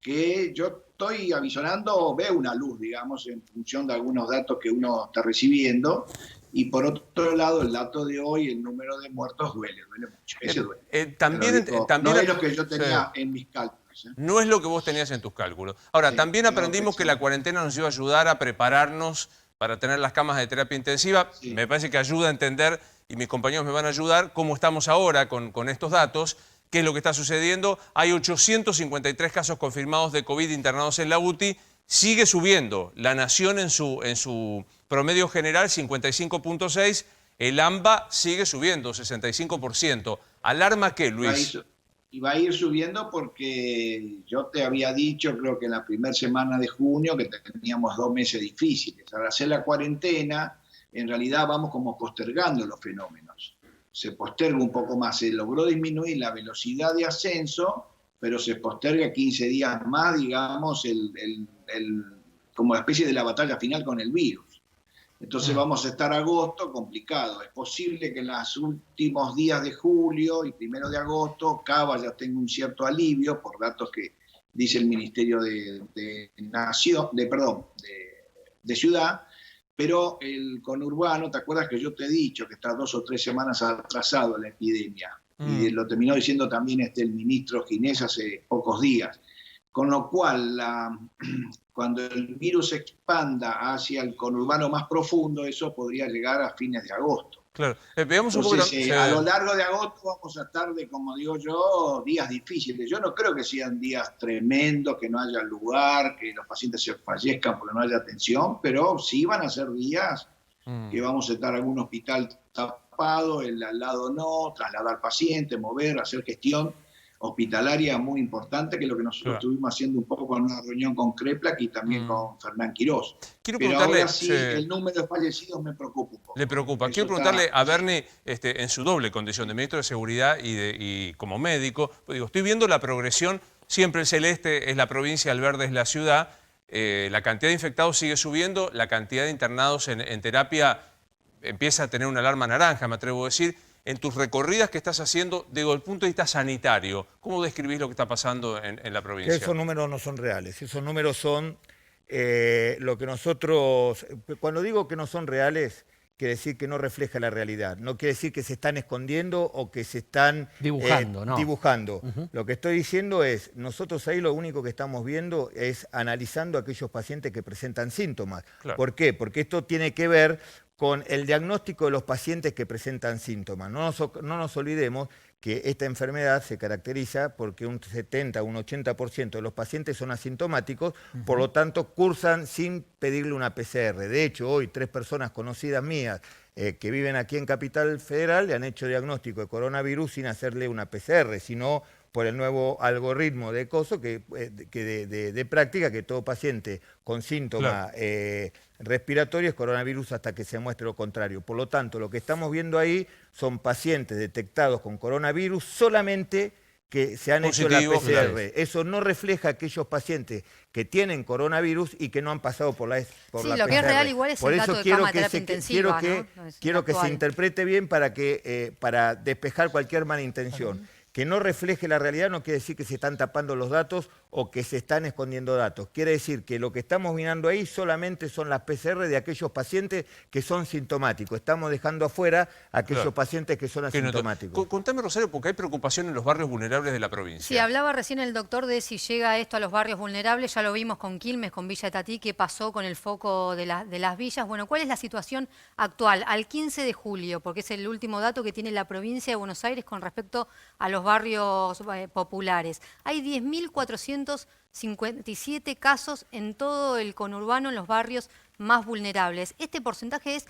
que yo estoy avisorando, veo una luz, digamos, en función de algunos datos que uno está recibiendo. Y por otro lado, el dato de hoy, el número de muertos duele mucho. Ese duele. También no es lo que yo tenía en mis cálculos. No es lo que vos tenías en tus cálculos. Ahora, Sí, también aprendimos que sí. la cuarentena nos iba a ayudar a prepararnos para tener las camas de terapia intensiva. Sí. Me parece que ayuda a entender, y mis compañeros me van a ayudar, cómo estamos ahora con estos datos, qué es lo que está sucediendo. Hay 853 casos confirmados de COVID internados en la UTI. Sigue subiendo. La Nación en su promedio general, 55.6. El AMBA sigue subiendo, 65%. ¿Alarma qué, Luis? Y va a ir subiendo porque yo te había dicho, creo que en la primera semana de junio, que teníamos 2 meses difíciles. Al hacer la cuarentena, en realidad vamos como postergando los fenómenos. Se posterga un poco más, se logró disminuir la velocidad de ascenso, pero se posterga 15 días más, digamos, como especie de la batalla final con el virus. Entonces vamos a estar agosto complicado. Es posible que en los últimos días de julio y 1 de agosto Cava ya tenga un cierto alivio por datos que dice el Ministerio de Ciudad, pero el conurbano, ¿te acuerdas que yo te he dicho que está 2 o 3 semanas atrasado la epidemia? Y lo terminó diciendo también el ministro Ginés hace pocos días. con lo cual cuando el virus se expanda hacia el conurbano más profundo, eso podría llegar a fines de agosto. Claro. Veamos un poco... Entonces, a lo largo de agosto vamos a estar como digo yo, días difíciles. Yo no creo que sean días tremendos, que no haya lugar, que los pacientes se fallezcan porque no haya atención, pero sí van a ser días que vamos a estar en algún hospital tapado, el al lado no, trasladar pacientes, mover, hacer gestión hospitalaria muy importante, que es lo que nosotros estuvimos haciendo un poco en una reunión con CREPLAC y también con Fernán Quirós. Pero ahora sí, el número de fallecidos me preocupa un poco. Le preocupa. Quiero preguntarle a Bernie, en su doble condición de ministro de Seguridad y como médico, pues digo, estoy viendo la progresión, siempre el celeste es la provincia, el verde es la ciudad, la cantidad de infectados sigue subiendo, la cantidad de internados en terapia empieza a tener una alarma naranja, me atrevo a decir. En tus recorridas que estás haciendo, digo, desde el punto de vista sanitario, ¿cómo describís lo que está pasando en la provincia? Esos números no son reales, esos números son lo que nosotros... Cuando digo que no son reales, quiere decir que no refleja la realidad, no quiere decir que se están escondiendo o que se están dibujando. ¿No? Dibujando. Lo que estoy diciendo es, nosotros ahí lo único que estamos viendo es analizando a aquellos pacientes que presentan síntomas. Claro. ¿Por qué? Porque esto tiene que ver con el diagnóstico de los pacientes que presentan síntomas. No nos olvidemos que esta enfermedad se caracteriza porque un 70 o un 80% de los pacientes son asintomáticos, por lo tanto cursan sin pedirle una PCR. De hecho, hoy 3 personas conocidas mías que viven aquí en Capital Federal le han hecho diagnóstico de coronavirus sin hacerle una PCR, sino por el nuevo algoritmo de COSO de práctica, que todo paciente con síntomas respiratorios es coronavirus hasta que se muestre lo contrario. Por lo tanto, lo que estamos viendo ahí son pacientes detectados con coronavirus solamente que se han hecho la PCR. Claro. Eso no refleja a aquellos pacientes que tienen coronavirus y que no han pasado por la PCR. Sí, lo que es real igual es el dato de cama de terapia intensiva, quiero que se interprete bien para despejar cualquier mala intención. Que no refleje la realidad no quiere decir que se están tapando los datos o que se están escondiendo datos. Quiere decir que lo que estamos mirando ahí solamente son las PCR de aquellos pacientes que son sintomáticos. Estamos dejando afuera a aquellos pacientes que son asintomáticos. Contame, Rosario, porque hay preocupación en los barrios vulnerables de la provincia. Sí, hablaba recién el doctor de si llega esto a los barrios vulnerables. Ya lo vimos con Quilmes, con Villa de Tatí, qué pasó con el foco de las villas. Bueno, ¿cuál es la situación actual? Al 15 de julio, porque es el último dato que tiene la provincia de Buenos Aires con respecto a los barrios populares. Hay 10.457 casos en todo el conurbano, en los barrios más vulnerables. Este porcentaje es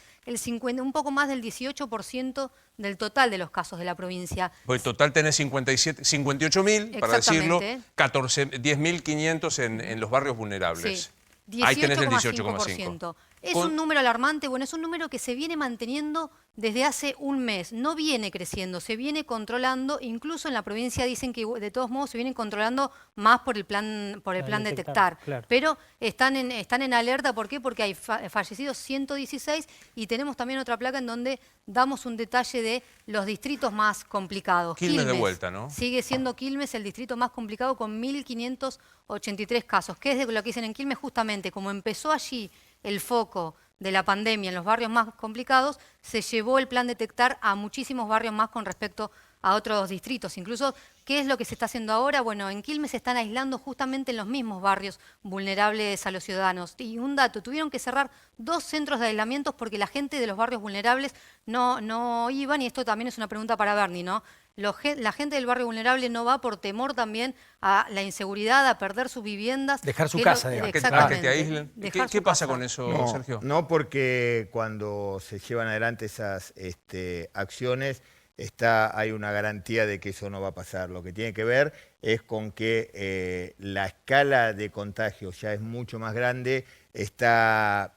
un poco más del 18% del total de los casos de la provincia. Pues total tenés 58.000, para decirlo, 10.500 en los barrios vulnerables. Sí. Ahí tenés el 18,5%. Es un número alarmante, bueno, es un número que se viene manteniendo desde hace un mes. No viene creciendo, se viene controlando. Incluso en la provincia dicen que de todos modos se vienen controlando más por el plan detectar. Claro. Pero están en alerta, ¿por qué? Porque hay fallecidos 116 y tenemos también otra placa en donde damos un detalle de los distritos más complicados. Quilmes de vuelta, ¿no? Sigue siendo Quilmes el distrito más complicado con 1.583 casos. ¿Qué es de lo que dicen en Quilmes? Justamente, como empezó allí el foco de la pandemia en los barrios más complicados, se llevó el plan detectar a muchísimos barrios más con respecto a otros distritos. Incluso, ¿qué es lo que se está haciendo ahora? Bueno, en Quilmes se están aislando justamente en los mismos barrios vulnerables a los ciudadanos. Y un dato, tuvieron que cerrar 2 centros de aislamientos porque la gente de los barrios vulnerables no iban, y esto también es una pregunta para Bernie, ¿no? La gente del barrio vulnerable no va por temor también a la inseguridad, a perder sus viviendas. Dejar su casa, digamos. Que te aíslen. ¿Qué pasa con eso, Sergio? No, porque cuando se llevan adelante esas acciones hay una garantía de que eso no va a pasar. Lo que tiene que ver es con que la escala de contagio ya es mucho más grande, está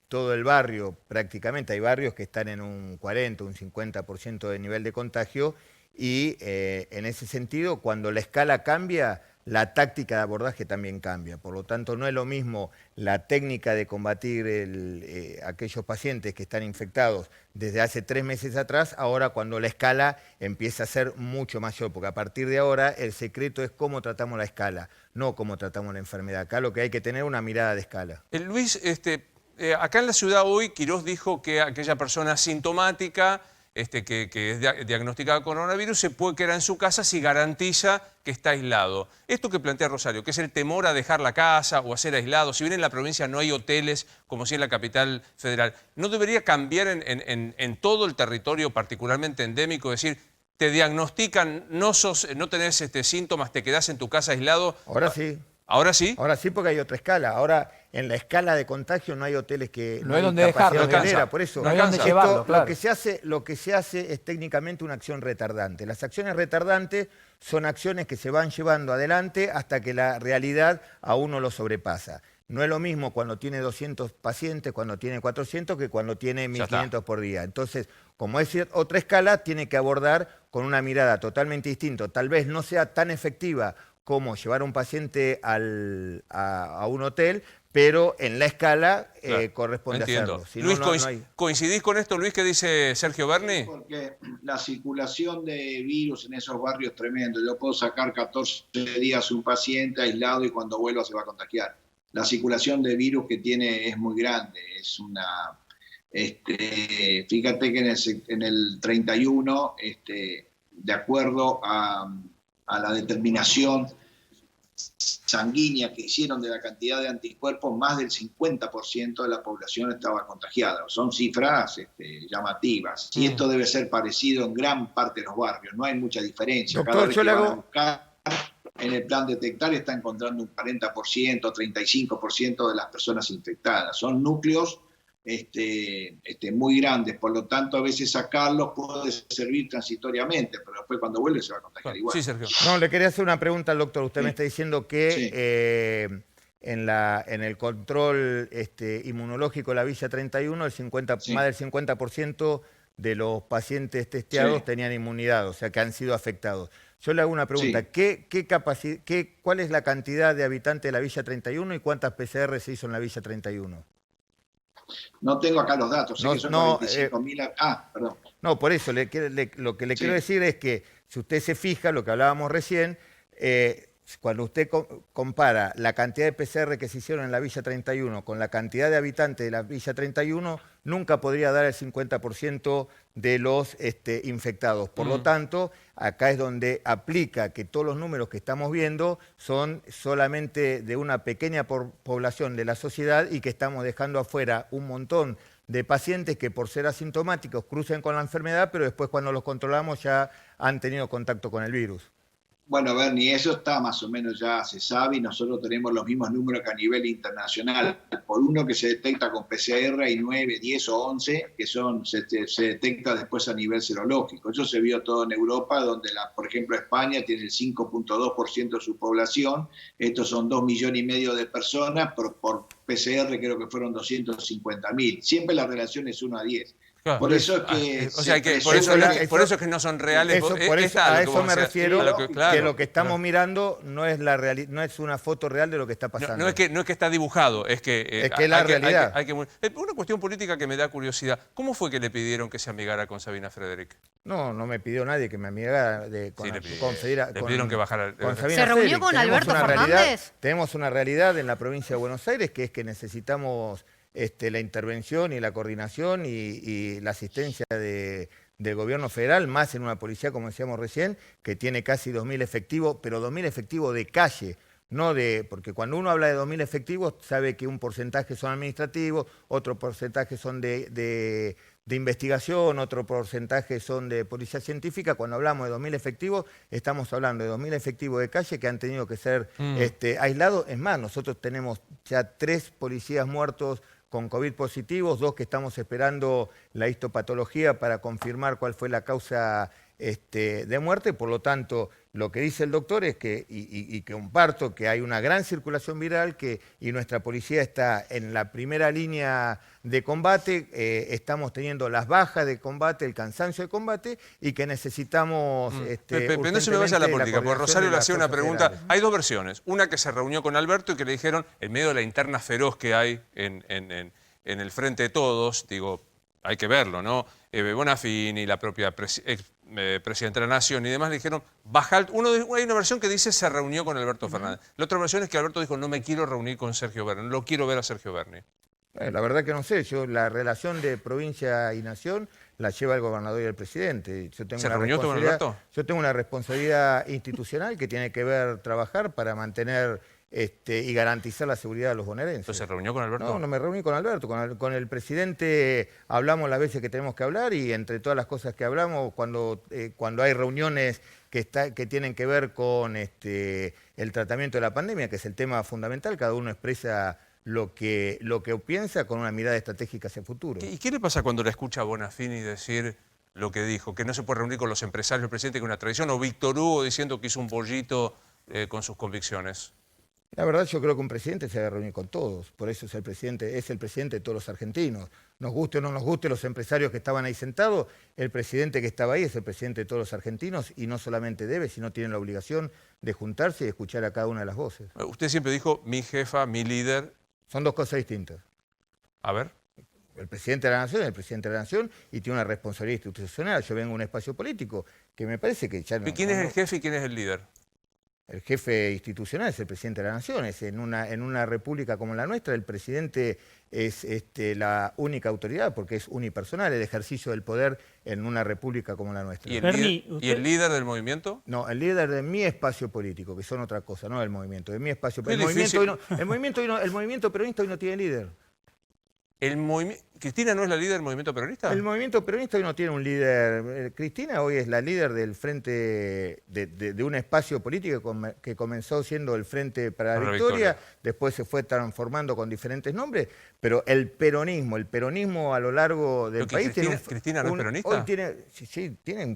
todo el barrio prácticamente, hay barrios que están en un 40, un 50% de nivel de contagio y en ese sentido cuando la escala cambia, la táctica de abordaje también cambia. Por lo tanto, no es lo mismo la técnica de combatir aquellos pacientes que están infectados desde hace 3 meses atrás, ahora cuando la escala empieza a ser mucho mayor, porque a partir de ahora el secreto es cómo tratamos la escala, no cómo tratamos la enfermedad. Acá lo que hay que tener es una mirada de escala. Luis, acá en la ciudad hoy Quirós dijo que aquella persona sintomática que es diagnosticada con coronavirus se puede quedar en su casa si garantiza que está aislado. Esto que plantea Rosario, que es el temor a dejar la casa o a ser aislado, si bien en la provincia no hay hoteles como si en la capital federal, ¿no debería cambiar en todo el territorio particularmente endémico? Es decir, te diagnostican, no tenés síntomas, te quedás en tu casa aislado. Ahora sí. ¿Ahora sí? Ahora sí, porque hay otra escala. Ahora, en la escala de contagio no hay hoteles que... No hay donde dejarlo, hotelera, por eso. No hay donde llevarlo, claro. Lo que se hace es técnicamente una acción retardante. Las acciones retardantes son acciones que se van llevando adelante hasta que la realidad a uno lo sobrepasa. No es lo mismo cuando tiene 200 pacientes, cuando tiene 400, que cuando tiene 1.500 por día. Entonces, como es otra escala, tiene que abordar con una mirada totalmente distinta. Tal vez no sea tan efectiva como llevar a un paciente a un hotel, pero en la escala corresponde hacerlo. Si Luis, no, no hay... ¿coincidís con esto, Luis, que dice Sergio Berni? Porque la circulación de virus en esos barrios es tremendo. Yo puedo sacar 14 días un paciente aislado y cuando vuelva se va a contagiar. La circulación de virus que tiene es muy grande. Es una... fíjate que en el 31, de acuerdo a la determinación sanguínea que hicieron de la cantidad de anticuerpos, más del 50% de la población estaba contagiada. Son cifras llamativas. Y esto debe ser parecido en gran parte de los barrios. No hay mucha diferencia. Doctor, cada vez que van a buscar en el plan detectar está encontrando un 40%, 35% de las personas infectadas. Son núcleos muy grandes, por lo tanto a veces sacarlos puede servir transitoriamente, pero después cuando vuelve se va a contagiar igual. Sí, Sergio. No, le quería hacer una pregunta al doctor. Usted me está diciendo que Sí. en el control inmunológico de la Villa 31, Sí. más del 50% de los pacientes testeados Sí. tenían inmunidad, o sea que han sido afectados. Yo le hago una pregunta. Sí. ¿Cuál es la cantidad de habitantes de la Villa 31 y cuántas PCR se hizo en la Villa 31? No tengo acá los datos, sé No, que son no, 45.000. Perdón. No, por eso lo que le quiero decir es que si usted se fija, lo que hablábamos recién, cuando usted compara la cantidad de PCR que se hicieron en la Villa 31 con la cantidad de habitantes de la Villa 31, nunca podría dar el 50% de los infectados. Por lo tanto, acá es donde aplica que todos los números que estamos viendo son solamente de una pequeña población de la sociedad y que estamos dejando afuera un montón de pacientes que por ser asintomáticos crucen con la enfermedad, pero después cuando los controlamos ya han tenido contacto con el virus. Bueno, Bernie, eso está más o menos ya se sabe y nosotros tenemos los mismos números que a nivel internacional. Por uno que se detecta con PCR y 9, 10 o 11 que se detecta después a nivel serológico. Eso se vio todo en Europa, donde, por ejemplo, España tiene el 5.2% de su población. Estos son 2,5 millones de personas. Por PCR creo que fueron 250.000. Siempre la relación es 1 a 10. Claro. Por eso es que... por eso es que no son reales. A eso me refiero, claro, que lo que estamos mirando no es no es una foto real de lo que está pasando. No es que está dibujado, es que es la realidad. Una cuestión política que me da curiosidad. ¿Cómo fue que le pidieron que se amigara con Sabina Frederick? No me pidió nadie que me amigara le pidieron que bajara. Con Sabina ¿Se reunió Frederick. con Alberto Fernández? Tenemos una realidad en la provincia de Buenos Aires que es que necesitamos la intervención y la coordinación y la asistencia del gobierno federal, más en una policía, como decíamos recién, que tiene casi 2.000 efectivos, pero 2.000 efectivos de calle, porque cuando uno habla de 2.000 efectivos, sabe que un porcentaje son administrativos, otro porcentaje son de investigación, otro porcentaje son de policía científica. Cuando hablamos de 2.000 efectivos, estamos hablando de 2.000 efectivos de calle que han tenido que ser aislados. Es más, nosotros tenemos ya 3 policías muertos con COVID positivos, 2 que estamos esperando la histopatología para confirmar cuál fue la causa de muerte. Por lo tanto, lo que dice el doctor es que, y que comparto, que hay una gran circulación viral y nuestra policía está en la primera línea de combate, estamos teniendo las bajas de combate, el cansancio de combate y que necesitamos... Pero no se me vaya a la política, porque Rosario le hacía una pregunta. Hay 2 versiones. Una que se reunió con Alberto y que le dijeron, en medio de la interna feroz que hay en el Frente de Todos, digo, hay que verlo, ¿no? Bonafini, la propia presidenta de la Nación y demás le dijeron, hay una versión que dice se reunió con Alberto Fernández. La otra versión es que Alberto dijo, no me quiero reunir con Sergio Berni, no lo quiero ver a Sergio Berni. La verdad que no sé, yo la relación de provincia y nación la lleva el gobernador y el presidente. Yo tengo ¿Se reunió con Alberto? Yo tengo una responsabilidad institucional que tiene que ver trabajar para mantener y garantizar la seguridad de los bonaerenses. ¿Entonces se reunió con Alberto? No, no me reuní con Alberto. Con el presidente hablamos las veces que tenemos que hablar y entre todas las cosas que hablamos, cuando hay reuniones que tienen que ver con el tratamiento de la pandemia, que es el tema fundamental, cada uno expresa lo que piensa con una mirada estratégica hacia el futuro. ¿Y qué le pasa cuando le escucha a Bonafini decir lo que dijo? Que no se puede reunir con los empresarios del presidente, que es una tradición, o Víctor Hugo diciendo que hizo un bollito con sus convicciones. La verdad, yo creo que un presidente se debe reunir con todos, por eso es el presidente de todos los argentinos. Nos guste o no nos guste los empresarios que estaban ahí sentados, el presidente que estaba ahí es el presidente de todos los argentinos y no solamente debe, sino tiene la obligación de juntarse y escuchar a cada una de las voces. Usted siempre dijo, mi jefa, mi líder. Son dos cosas distintas. A ver. El presidente de la Nación es el presidente de la Nación y tiene una responsabilidad institucional. Yo vengo de un espacio político que me parece que ya no... ¿Quién es el jefe y quién es el líder? El jefe institucional es el presidente de la Nación. En una república como la nuestra, el presidente es la única autoridad porque es unipersonal el ejercicio del poder en una república como la nuestra. ¿Y el líder del movimiento? No, el líder de mi espacio político, que son otra cosa, no del movimiento, de mi espacio político. El movimiento peronista hoy no tiene líder. ¿Cristina no es la líder del movimiento peronista? El movimiento peronista hoy no tiene un líder. Cristina hoy es la líder del frente de un espacio político que comenzó siendo el Frente para la Victoria, después se fue transformando con diferentes nombres, pero el peronismo a lo largo del país... ¿Cristina no es peronista? Hoy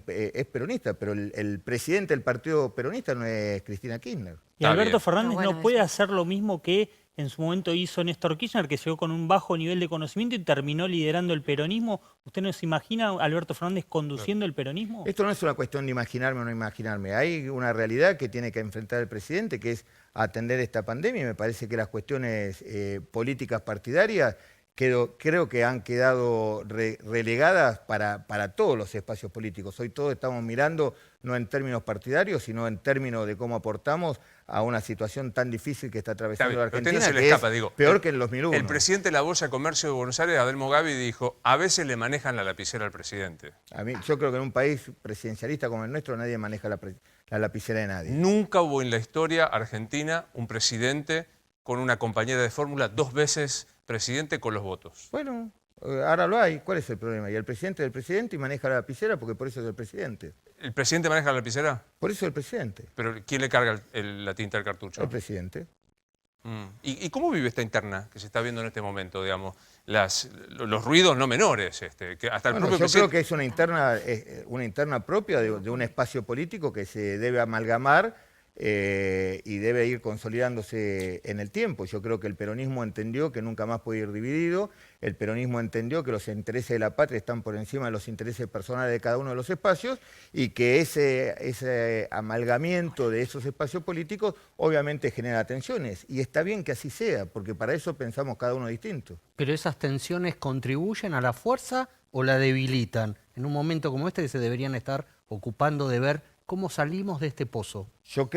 es peronista, pero el presidente del partido peronista no es Cristina Kirchner. Y Alberto Fernández bueno, no puede hacer lo mismo que en su momento hizo Néstor Kirchner, que llegó con un bajo nivel de conocimiento y terminó liderando el peronismo. ¿Usted no se imagina a Alberto Fernández conduciendo el peronismo? Esto no es una cuestión de imaginarme o no imaginarme. Hay una realidad que tiene que enfrentar el presidente, que es atender esta pandemia, y me parece que las cuestiones políticas partidarias creo que han quedado relegadas para todos los espacios políticos. Hoy todos estamos mirando, no en términos partidarios, sino en términos de cómo aportamos a una situación tan difícil que está atravesando la Argentina, no se le que escapa, es peor que en el 2001. El presidente de la Bolsa de Comercio de Buenos Aires, Adelmo Gavi, dijo, a veces le manejan la lapicera al presidente. Yo creo que en un país presidencialista como el nuestro nadie maneja la lapicera de nadie. Nunca hubo en la historia argentina un presidente con una compañera de fórmula 2 veces presidente con los votos. Bueno, ahora lo hay. ¿Cuál es el problema? Y el presidente del presidente y maneja la lapicera porque por eso es el presidente. ¿El presidente maneja la lapicera? Por eso es el presidente. ¿Pero quién le carga la tinta al cartucho? El presidente. ¿Y cómo vive esta interna que se está viendo en este momento, digamos? Los ruidos no menores. Que hasta el propio yo creo que es una interna propia de un espacio político que se debe amalgamar y debe ir consolidándose en el tiempo. Yo creo que el peronismo entendió que nunca más puede ir dividido, el peronismo entendió que los intereses de la patria están por encima de los intereses personales de cada uno de los espacios y que ese amalgamiento de esos espacios políticos obviamente genera tensiones. Y está bien que así sea, porque para eso pensamos cada uno distinto. ¿Pero esas tensiones contribuyen a la fuerza o la debilitan? En un momento como este que se deberían estar ocupando de ver ¿cómo salimos de este pozo? Yo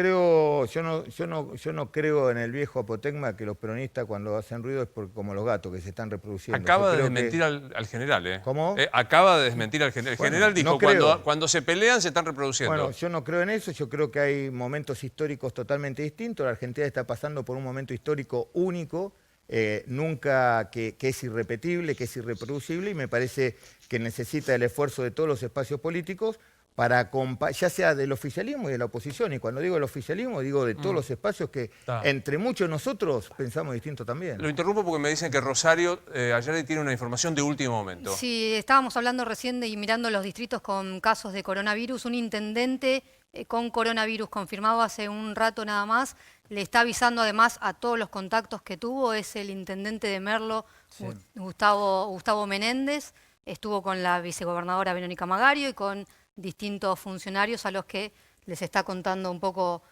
no creo en el viejo apotegma que los peronistas cuando hacen ruido es como los gatos que se están reproduciendo. Acaba de desmentir al general, ¿eh? ¿Cómo? Acaba de desmentir al general. El general dijo, cuando se pelean se están reproduciendo. Bueno, yo no creo en eso, yo creo que hay momentos históricos totalmente distintos. La Argentina está pasando por un momento histórico único, que es irrepetible, que es irreproducible, y me parece que necesita el esfuerzo de todos los espacios políticos para ya sea del oficialismo y de la oposición. Y cuando digo el oficialismo, digo de todos los espacios que entre muchos nosotros pensamos distinto también. Lo interrumpo porque me dicen que Rosario ayer tiene una información de último momento. Sí, estábamos hablando recién y mirando los distritos con casos de coronavirus. Un intendente con coronavirus confirmado hace un rato nada más, le está avisando además a todos los contactos que tuvo, es el intendente de Merlo, sí. Gustavo Menéndez. Estuvo con la vicegobernadora Verónica Magario y con distintos funcionarios a los que les está contando un poco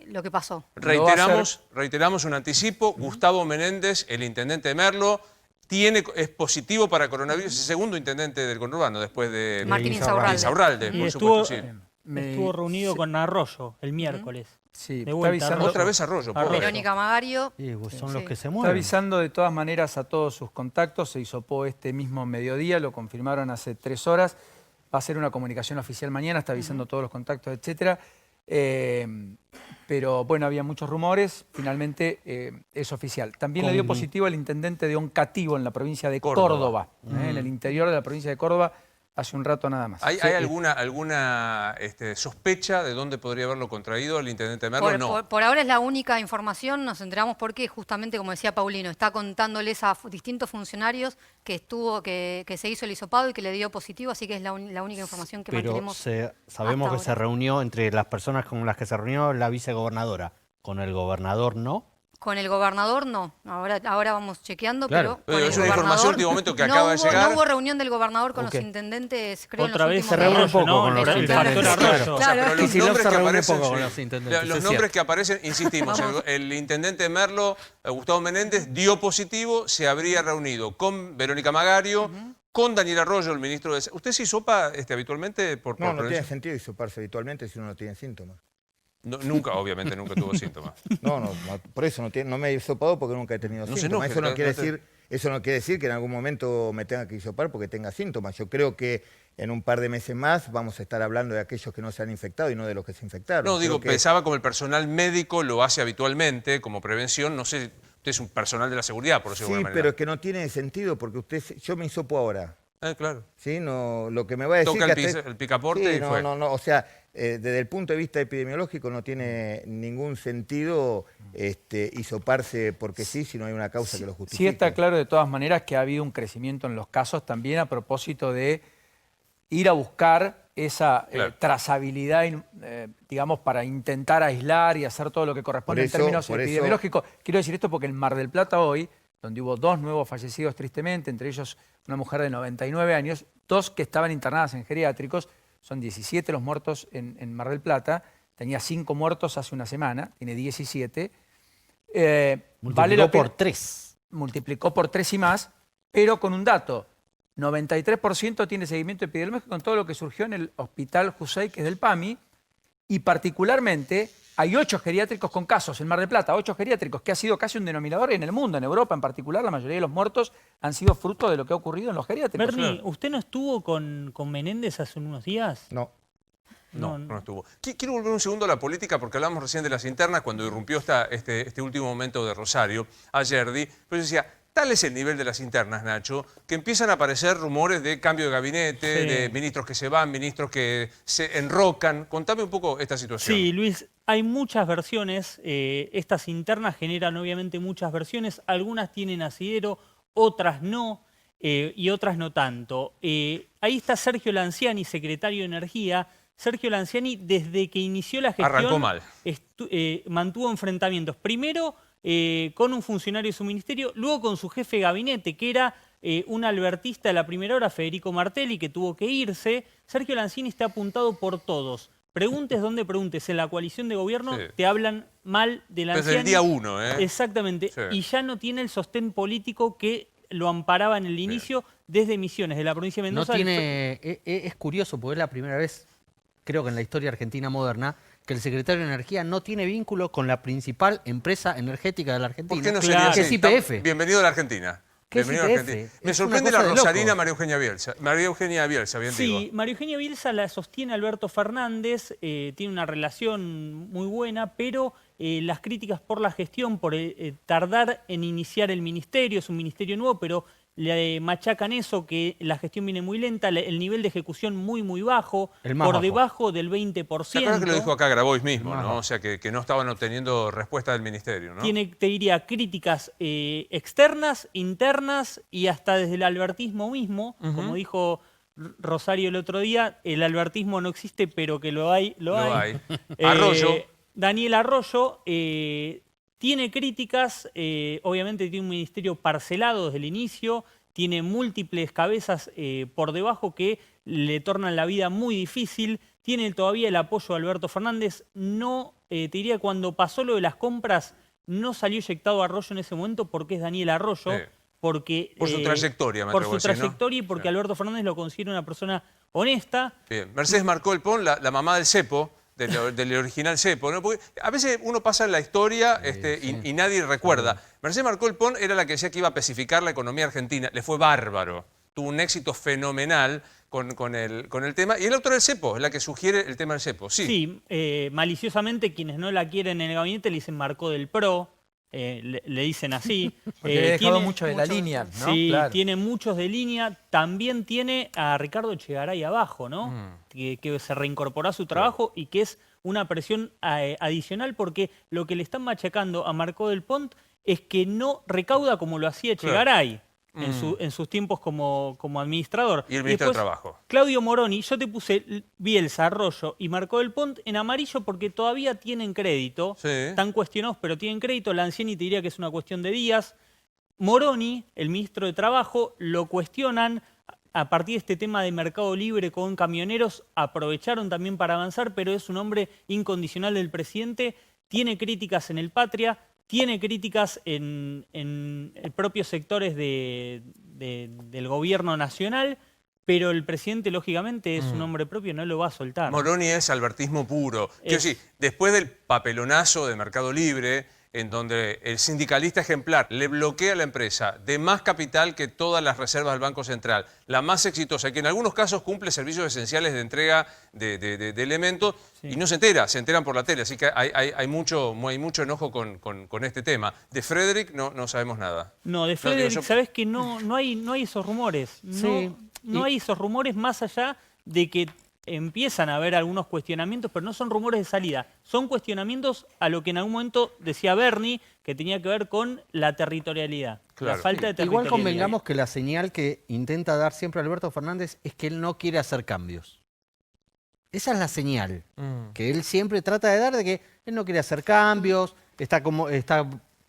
lo que pasó. Reiteramos un anticipo. Gustavo Menéndez, el intendente de Merlo, es positivo para coronavirus, es el segundo intendente del conurbano después de Martín Insaurralde. Por supuesto, sí. Estuvo reunido con Arroyo el miércoles. Sí, De está vuelta, avisando, Arroyo. Otra vez Arroyo. Arroyo. pobre. Verónica Magario. Sí, pues son Sí. los que se está mueven. avisando de todas maneras a todos sus contactos. Se hisopó este mismo mediodía, lo confirmaron hace 3 horas. Va a ser una comunicación oficial mañana, está avisando todos los contactos, etcétera. Pero bueno, había muchos rumores, finalmente es oficial. También le dio positivo al intendente de Oncativo en la provincia de Córdoba, en el interior de la provincia de Córdoba, hace un rato nada más. ¿Hay alguna sospecha de dónde podría haberlo contraído el intendente Merlo? No. Por ahora es la única información, nos enteramos porque justamente, como decía Paulino, está contándoles a distintos funcionarios que se hizo el hisopado y que le dio positivo, así que es la única información que Pero mantenemos. sabemos hasta que se ahora. reunió entre las personas con las que se reunió la vicegobernadora. ¿Con el gobernador no? Con el gobernador no, ahora vamos chequeando, Claro. pero con Es el una información gobernador último momento que no acaba de hubo- llegar. No hubo reunión del gobernador con Ok. los intendentes, creo, Otra en los vez se últimos reúne un días. poco no, con los el intendentes. factor Arroyo. O sea, Claro. pero los Kicillof nombres se que reúne aparecen, poco con sí. los intendentes, Los es nombres cierto. que aparecen, insistimos, el intendente Merlo, Gustavo Menéndez, dio positivo, se habría reunido con Verónica Magario, con Daniel Arroyo, el ministro de... ¿Usted se hisopa habitualmente por No, no tiene prevención? sentido hisoparse habitualmente si uno no tiene síntomas. No, nunca, obviamente, nunca tuvo síntomas. No, por eso no me he hisopado porque nunca he tenido No se síntomas. enoje, Eso no quiere decir que en algún momento me tenga que hisopar porque tenga síntomas. Yo creo que en un par de meses más vamos a estar hablando de aquellos que no se han infectado y no de los que se infectaron. No, digo, Creo que- pensaba como el personal médico lo hace habitualmente, como prevención, no sé, usted es un personal de la seguridad, por decirlo de Sí, alguna pero manera. es que no tiene sentido porque yo me hisopo ahora. Claro. ¿Sí? No, lo que me va a decir Toca que el picaporte Sí, y fue. no, o sea, desde el punto de vista epidemiológico no tiene ningún sentido hisoparse porque sí, si no hay una causa que lo justifique. Sí está claro de todas maneras que ha habido un crecimiento en los casos también a propósito de ir a buscar esa Claro. trazabilidad, digamos, para intentar aislar y hacer todo lo que corresponde Por eso- en términos por eso- epidemiológicos. Quiero decir esto porque en Mar del Plata hoy, donde hubo 2 nuevos fallecidos tristemente, entre ellos una mujer de 99 años, 2 que estaban internadas en geriátricos, son 17 los muertos en Mar del Plata, tenía 5 muertos hace una semana, tiene 17. Vale la por pena- 3. multiplicó por 3 y más, pero con un dato. 93% tiene seguimiento epidemiológico con todo lo que surgió en el hospital Jusey, que es del PAMI, y particularmente hay 8 geriátricos con casos en Mar del Plata, 8 geriátricos, que ha sido casi un denominador en el mundo, en Europa en particular, la mayoría de los muertos han sido fruto de lo que ha ocurrido en los geriátricos. Bernie, ¿usted no estuvo con Menéndez hace unos días? No. No estuvo. Quiero volver un segundo a la política porque hablamos recién de las internas cuando irrumpió este último momento de Rosario, ayer, pero yo decía, tal es el nivel de las internas, Nacho, que empiezan a aparecer rumores de cambio de gabinete, Sí. de ministros que se van, ministros que se enrocan. Contame un poco esta situación. Sí, Luis, hay muchas versiones. Estas internas generan obviamente muchas versiones. Algunas tienen asidero, otras no, y otras no tanto. Ahí está Sergio Lanciani, secretario de Energía. Sergio Lanciani, desde que inició la gestión, Arrancó mal. Mantuvo enfrentamientos. Primero con un funcionario de su ministerio, luego con su jefe de gabinete, que era un albertista de la primera hora, Federico Martelli, que tuvo que irse. Sergio Lanciani está apuntado por todos. Preguntes donde preguntes, en la coalición de gobierno Sí. te hablan mal de Lanciani. Desde el día 1, ¿eh? Exactamente. Sí. Y ya no tiene el sostén político que lo amparaba en el inicio desde Misiones, de la provincia de No Mendoza. tiene, es curioso porque es la primera vez, creo que en la historia argentina moderna, que el secretario de Energía no tiene vínculo con la principal empresa energética de la Argentina. ¿Por qué no Claro. sería así? Que es YPF. Bienvenido a la Argentina. ¿Qué es Bienvenido a la YPF? Argentina. Me Es una sorprende la cosa de loco. rosarina María Eugenia Bielsa. María Eugenia Bielsa, bien Sí, digo. María Eugenia Bielsa la sostiene Alberto Fernández, tiene una relación muy buena, pero las críticas por la gestión, por tardar en iniciar el ministerio, es un ministerio nuevo, pero le machacan eso, que la gestión viene muy lenta, el nivel de ejecución muy bajo, El más por bajo. debajo del 20%. ¿Se acuerdan que lo dijo acá Grabois mismo, Ajá. no? O sea, que no estaban obteniendo respuesta del ministerio, ¿no? Tiene, te diría, críticas externas, internas y hasta desde el albertismo mismo, como dijo Rosario el otro día, el albertismo no existe, pero que lo hay, lo hay. Arroyo. Daniel Arroyo tiene críticas, obviamente tiene un ministerio parcelado desde el inicio, tiene múltiples cabezas por debajo que le tornan la vida muy difícil, tiene todavía el apoyo de Alberto Fernández, no, te diría, cuando pasó lo de las compras, no salió eyectado Arroyo en ese momento porque es Daniel Arroyo, Sí. porque... Por su trayectoria, me Por atrevo su a decir, ¿no? trayectoria y porque Sí. Alberto Fernández lo considera una persona honesta. Bien. Mercedes Marcó el Pon, la mamá del cepo, del original cepo, ¿no? Porque a veces uno pasa en la historia y nadie recuerda. Mercedes Marcó el Pon era la que decía que iba a pacificar la economía argentina. Le fue bárbaro. Tuvo un éxito fenomenal con el tema. Y el autor del cepo es la que sugiere el tema del cepo. Sí. Sí, maliciosamente quienes no la quieren en el gabinete le dicen Marcó del PRO. Le dicen así. Porque le he dejado mucho de la línea, ¿no? Sí, Claro. tiene muchos de línea. También tiene a Ricardo Echegaray abajo, ¿no? Que se reincorporó a su trabajo y que es una presión adicional porque lo que le están machacando a Marcó del Pont es que no recauda como lo hacía Echegaray. En sus tiempos como administrador. Y el ministro de después, Trabajo. Claudio Moroni, yo te puse Bielsa, Arroyo y Marcó del Pont en amarillo porque todavía tienen crédito. Sí. Están cuestionados, pero tienen crédito. Lanciani te diría que es una cuestión de días. Moroni, el ministro de Trabajo, lo cuestionan a partir de este tema de mercado libre con camioneros. Aprovecharon también para avanzar, pero es un hombre incondicional del presidente. Tiene críticas en el Patria. Tiene críticas en propios sectores del gobierno nacional, pero el presidente, lógicamente, es un hombre propio, no lo va a soltar. Moroni es albertismo puro. Quiero decir, después del papelonazo de Mercado Libre, en donde el sindicalista ejemplar le bloquea a la empresa de más capital que todas las reservas del Banco Central, la más exitosa, que en algunos casos cumple servicios esenciales de entrega de elementos, y no se enteran por la tele, así que hay mucho enojo con este tema. De Frederick no sabemos nada. No, de Frederick, sabes que no hay esos rumores. No hay esos rumores más allá de que empiezan a haber algunos cuestionamientos, pero no son rumores de salida. Son cuestionamientos a lo que en algún momento decía Bernie, que tenía que ver con la territorialidad. Claro. La falta de territorialidad. Igual convengamos que la señal que intenta dar siempre Alberto Fernández es que él no quiere hacer cambios. Esa es la señal que él siempre trata de dar, de que él no quiere hacer cambios, está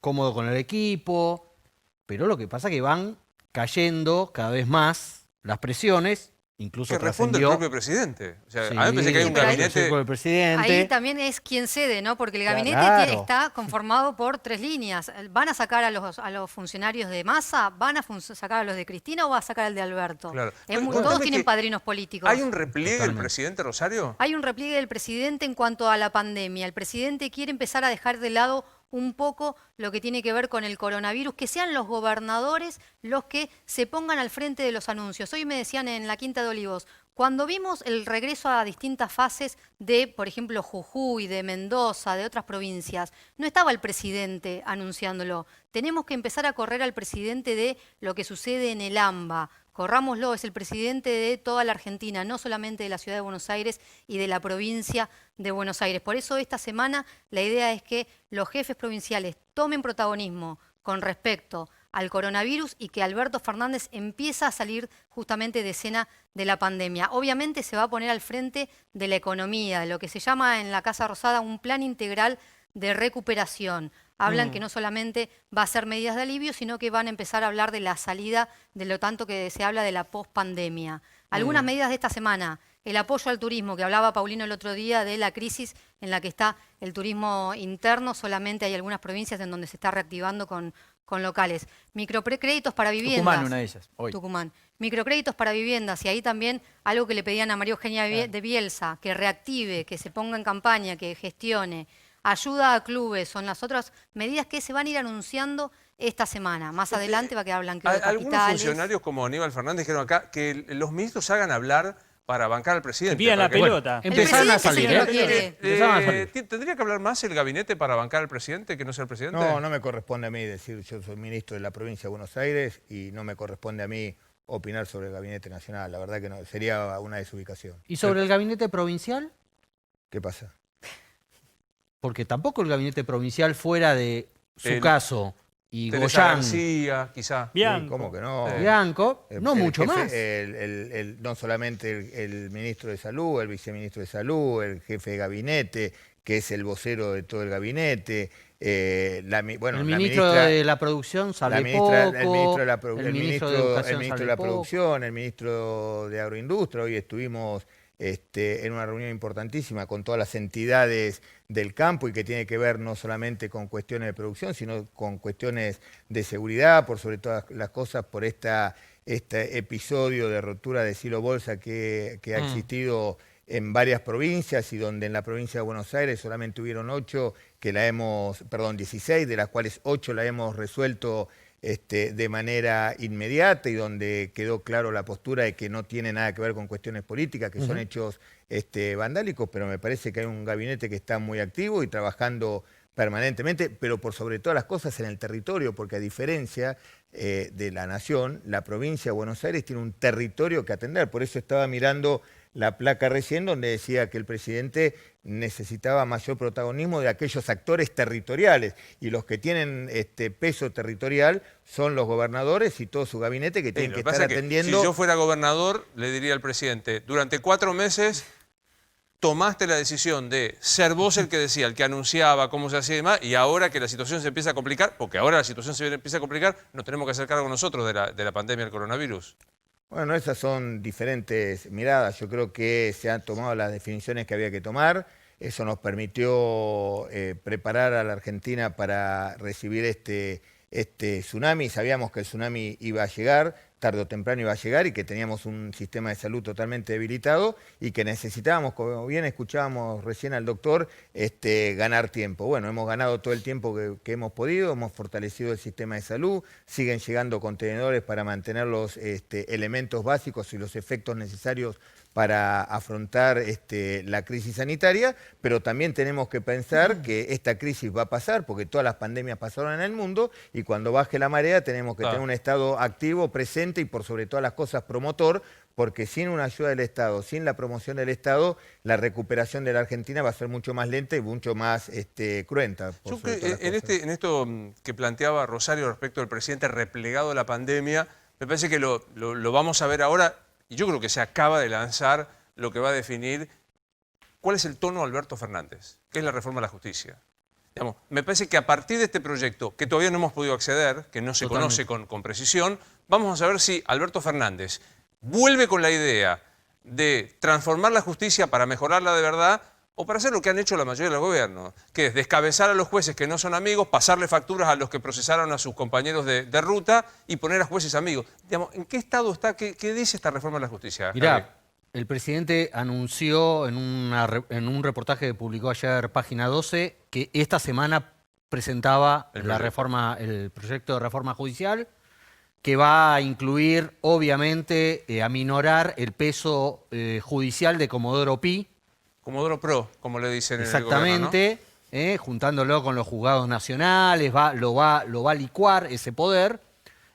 cómodo con el equipo, pero lo que pasa es que van cayendo cada vez más las presiones. Incluso que responde el trascendió. propio presidente. O sea, Sí, a mí me parece que hay un pero ahí- gabinete... con el presidente. Ahí también es quien cede, ¿no? Porque el gabinete Claro. está conformado por 3 líneas. ¿Van a sacar a los funcionarios de Massa? ¿Van a sacar a los de Cristina o va a sacar al de Alberto? Claro. Todos Contame tienen que padrinos políticos. ¿Hay un repliegue del Totalmente. presidente Rosario? Hay un repliegue del presidente en cuanto a la pandemia. El presidente quiere empezar a dejar de lado un poco lo que tiene que ver con el coronavirus, que sean los gobernadores los que se pongan al frente de los anuncios. Hoy me decían en la Quinta de Olivos, cuando vimos el regreso a distintas fases de, por ejemplo, Jujuy, de Mendoza, de otras provincias, no estaba el presidente anunciándolo. Tenemos que empezar a correr al presidente de lo que sucede en el AMBA. Corrámoslo, es el presidente de toda la Argentina, no solamente de la ciudad de Buenos Aires y de la provincia de Buenos Aires. Por eso esta semana la idea es que los jefes provinciales tomen protagonismo con respecto al coronavirus y que Alberto Fernández empieza a salir justamente de escena de la pandemia. Obviamente se va a poner al frente de la economía, de lo que se llama en la Casa Rosada un plan integral de recuperación. Hablan que no solamente va a ser medidas de alivio, sino que van a empezar a hablar de la salida, de lo tanto que se habla de la pospandemia. Algunas medidas de esta semana, el apoyo al turismo, que hablaba Paulino el otro día de la crisis en la que está el turismo interno, solamente hay algunas provincias en donde se está reactivando con locales. Microcréditos para viviendas. Tucumán, una de ellas, hoy. Tucumán. Microcréditos para viviendas, y ahí también algo que le pedían a María Eugenia de Bielsa, que reactive, que se ponga en campaña, que gestione. Ayuda a clubes, son las otras medidas que se van a ir anunciando esta semana. Más adelante va a quedar blanqueo de Algunos capitales. funcionarios como Aníbal Fernández dijeron acá que los ministros hagan hablar para bancar al presidente. Que pidan la para que- pelota. El Empezaron a presidente salir, sí que lo ¿eh? quiere. Empezaron a salir. ¿Tendría que hablar más el gabinete para bancar al presidente que no sea el presidente? No me corresponde a mí decir, yo soy ministro de la provincia de Buenos Aires y no me corresponde a mí opinar sobre el gabinete nacional. La verdad que no, sería una desubicación. ¿Y sobre el gabinete provincial? ¿Qué pasa? Porque tampoco el gabinete provincial fuera de su El- caso y Teresa Goyán, García, quizá. Bianco. Sí, ¿cómo que no? Bianco, no El mucho jefe- más. no solamente el ministro de Salud, el viceministro de Salud, el jefe de gabinete, que es el vocero de todo el gabinete, El la ministro ministra, de la producción sale la ministra- poco, el ministro de la, el ministro de Educación el ministro sale de la poco. Producción, el ministro de Agroindustria. Hoy estuvimos en una reunión importantísima con todas las entidades del campo y que tiene que ver no solamente con cuestiones de producción, sino con cuestiones de seguridad, por sobre todas las cosas, por esta este episodio de rotura de silo bolsa que ha existido en varias provincias y donde en la provincia de Buenos Aires solamente hubieron 16, de las cuales 8 la hemos resuelto de manera inmediata y donde quedó claro la postura de que no tiene nada que ver con cuestiones políticas, que son hechos vandálicos, pero me parece que hay un gabinete que está muy activo y trabajando permanentemente, pero por sobre todas las cosas en el territorio, porque a diferencia de la nación, la provincia de Buenos Aires tiene un territorio que atender. Por eso estaba mirando la placa recién donde decía que el presidente necesitaba mayor protagonismo de aquellos actores territoriales y los que tienen peso territorial son los gobernadores y todo su gabinete que tienen que estar atendiendo. Si yo fuera gobernador, le diría al presidente, durante 4 meses tomaste la decisión de ser vos el que decía, el que anunciaba cómo se hacía y demás, y ahora que la situación se empieza a complicar, porque ahora la situación se empieza a complicar, nos tenemos que hacer cargo nosotros de la pandemia del coronavirus. Bueno, esas son diferentes miradas. Yo creo que se han tomado las definiciones que había que tomar. Eso nos permitió preparar a la Argentina para recibir este tsunami. Sabíamos que el tsunami iba a llegar, tarde o temprano iba a llegar, y que teníamos un sistema de salud totalmente debilitado y que necesitábamos, como bien escuchábamos recién al doctor, ganar tiempo. Bueno, hemos ganado todo el tiempo que hemos podido, hemos fortalecido el sistema de salud, siguen llegando contenedores para mantener los elementos básicos y los efectos necesarios para afrontar la crisis sanitaria, pero también tenemos que pensar que esta crisis va a pasar, porque todas las pandemias pasaron en el mundo, y cuando baje la marea tenemos que tener un Estado activo, presente y por sobre todas las cosas promotor, porque sin una ayuda del Estado, sin la promoción del Estado, la recuperación de la Argentina va a ser mucho más lenta y mucho más cruenta. Yo creo en esto que planteaba Rosario respecto al presidente replegado a la pandemia, me parece que lo vamos a ver ahora. Y yo creo que se acaba de lanzar lo que va a definir cuál es el tono de Alberto Fernández, que es la reforma de la justicia. Digamos, me parece que a partir de este proyecto, que todavía no hemos podido acceder, que no se conoce con precisión, vamos a saber si Alberto Fernández vuelve con la idea de transformar la justicia para mejorarla de verdad o para hacer lo que han hecho la mayoría de los gobiernos, que es descabezar a los jueces que no son amigos, pasarle facturas a los que procesaron a sus compañeros de ruta y poner a jueces amigos. Digamos, ¿en qué estado está? ¿Qué dice esta reforma de la justicia? Mirá, el presidente anunció en un reportaje que publicó ayer Página 12 que esta semana presentaba el proyecto de reforma judicial, que va a incluir, obviamente, aminorar el peso judicial de Comodoro Pi. Comodoro Pro, como le dicen en el gobierno, ¿no? Exactamente, juntándolo con los juzgados nacionales, lo va a licuar ese poder,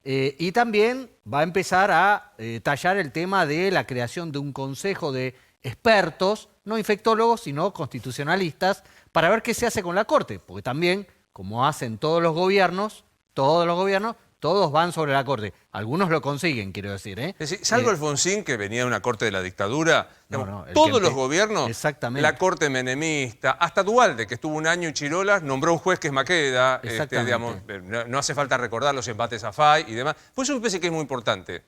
y también va a empezar a tallar el tema de la creación de un consejo de expertos, no infectólogos, sino constitucionalistas, para ver qué se hace con la Corte, porque también, como hacen todos los gobiernos, todos van sobre la Corte. Algunos lo consiguen, quiero decir. Es decir, salvo Alfonsín, que venía de una corte de la dictadura, todos los gobiernos, la corte menemista, hasta Duhalde, que estuvo un año en Chirolas, nombró un juez que es Maqueda, no hace falta recordar los embates a FAI y demás. Por eso me parece que es muy importante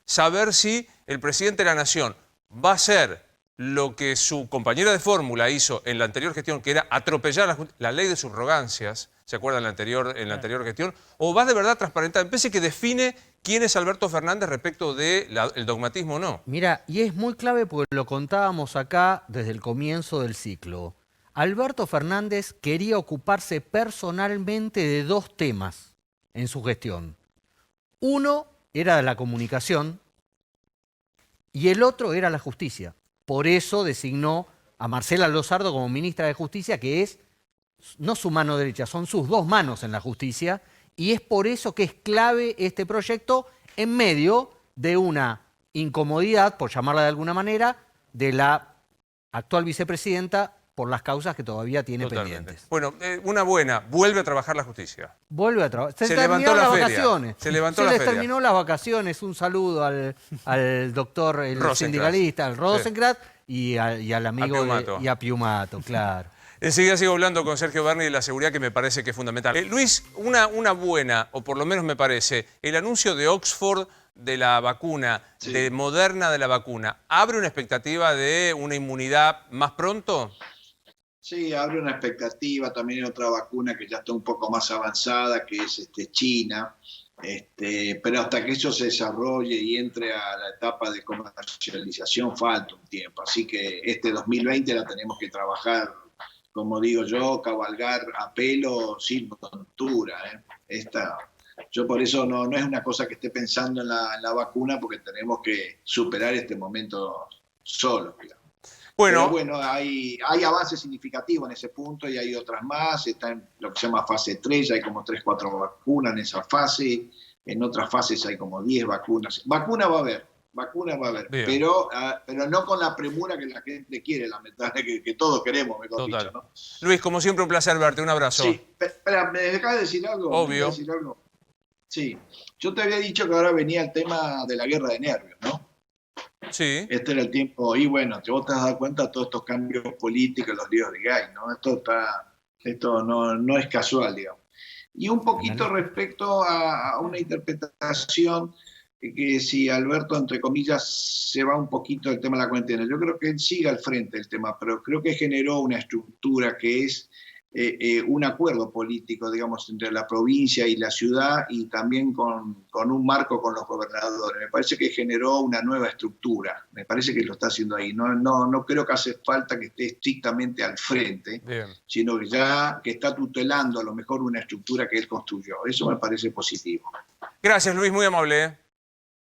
saber si el presidente de la Nación va a hacer lo que su compañera de fórmula hizo en la anterior gestión, que era atropellar la ley de subrogancias, ¿se acuerdan en la anterior gestión? ¿O va de verdad transparentar? Me parece que define quién es Alberto Fernández respecto del dogmatismo o no. Mira, y es muy clave porque lo contábamos acá desde el comienzo del ciclo. Alberto Fernández quería ocuparse personalmente de 2 temas en su gestión. Uno era la comunicación y el otro era la justicia. Por eso designó a Marcela Lozardo como ministra de Justicia, que es no su mano derecha, son sus 2 manos en la justicia, y es por eso que es clave este proyecto en medio de una incomodidad, por llamarla de alguna manera, de la actual vicepresidenta por las causas que todavía tiene pendientes. Bueno, una buena, vuelve a trabajar la justicia. Vuelve a trabajar. Se levantó la feria. Vacaciones. Se levantó la feria. Se les terminó las vacaciones. Un saludo al doctor, el sindicalista, al Rosenkranz, y al amigo y a Piumato, claro. Enseguida sigo hablando con Sergio Berni de la seguridad, que me parece que es fundamental. Luis, una buena, o por lo menos me parece, el anuncio de Oxford de la vacuna, de Moderna de la vacuna, ¿abre una expectativa de una inmunidad más pronto? Sí, abre una expectativa. También hay otra vacuna que ya está un poco más avanzada, que es China. Pero hasta que eso se desarrolle y entre a la etapa de comercialización falta un tiempo. Así que 2020 la tenemos que trabajar, como digo yo, cabalgar a pelo sin tontura. Yo por eso no es una cosa que esté pensando en la vacuna, porque tenemos que superar este momento solos, digamos. Bueno, Pero bueno, hay avances significativos en ese punto y hay otras más. Está en lo que se llama fase 3, hay como 3, 4 vacunas en esa fase. En otras fases hay como 10 vacunas. Vacuna va a haber, bien. pero no con la premura que la gente quiere, lamentablemente, que todos queremos, mejor Total. dicho, ¿no? Luis, como siempre, un placer verte. Un abrazo. Sí, espera, ¿me dejás de decir algo? Obvio. Sí, yo te había dicho que ahora venía el tema de la guerra de nervios, ¿no? Sí. Este era el tiempo, y bueno, vos te has dado cuenta de todos estos cambios políticos, los líos de Gay, ¿no? Esto no es casual, digamos. Y un poquito respecto a una interpretación que si Alberto, entre comillas, se va un poquito del tema de la cuarentena. Yo creo que él sigue al frente del tema, pero creo que generó una estructura que es un acuerdo político, digamos, entre la provincia y la ciudad, y también con un marco con los gobernadores. Me parece que generó una nueva estructura. Me parece que lo está haciendo ahí. No creo que hace falta que esté estrictamente al frente, Bien. sino que está tutelando a lo mejor una estructura que él construyó. Eso me parece positivo. Gracias, Luis, muy amable.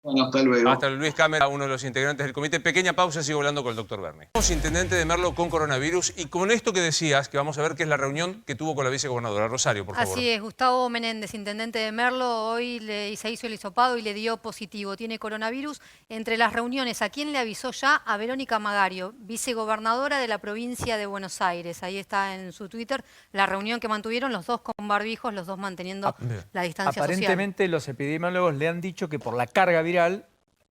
Bueno, hasta luego. Hasta Luis Cámara, uno de los integrantes del comité. Pequeña pausa, sigo hablando con el doctor Berni. Intendente de Merlo con coronavirus, y con esto que decías, que vamos a ver qué es la reunión que tuvo con la vicegobernadora. Rosario, por favor. Así es, Gustavo Menéndez, intendente de Merlo, hoy se hizo el hisopado y le dio positivo. Tiene coronavirus. Entre las reuniones, ¿a quién le avisó ya? A Verónica Magario, vicegobernadora de la provincia de Buenos Aires. Ahí está en su Twitter la reunión que mantuvieron, los dos con barbijos, los dos manteniendo la distancia Aparentemente los epidemiólogos le han dicho que por la carga viral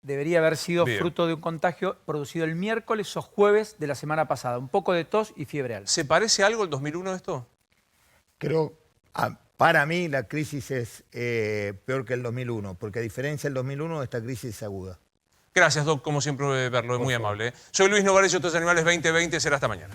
debería haber sido fruto de un contagio producido el miércoles o jueves de la semana pasada. Un poco de tos y fiebre alta. ¿Se parece algo el 2001 de esto? Creo, para mí la crisis es peor que el 2001, porque a diferencia del 2001 esta crisis es aguda. Gracias, Doc, como siempre, verlo, es muy amable. Soy Luis Novares y Otros Animales 2020, será hasta mañana.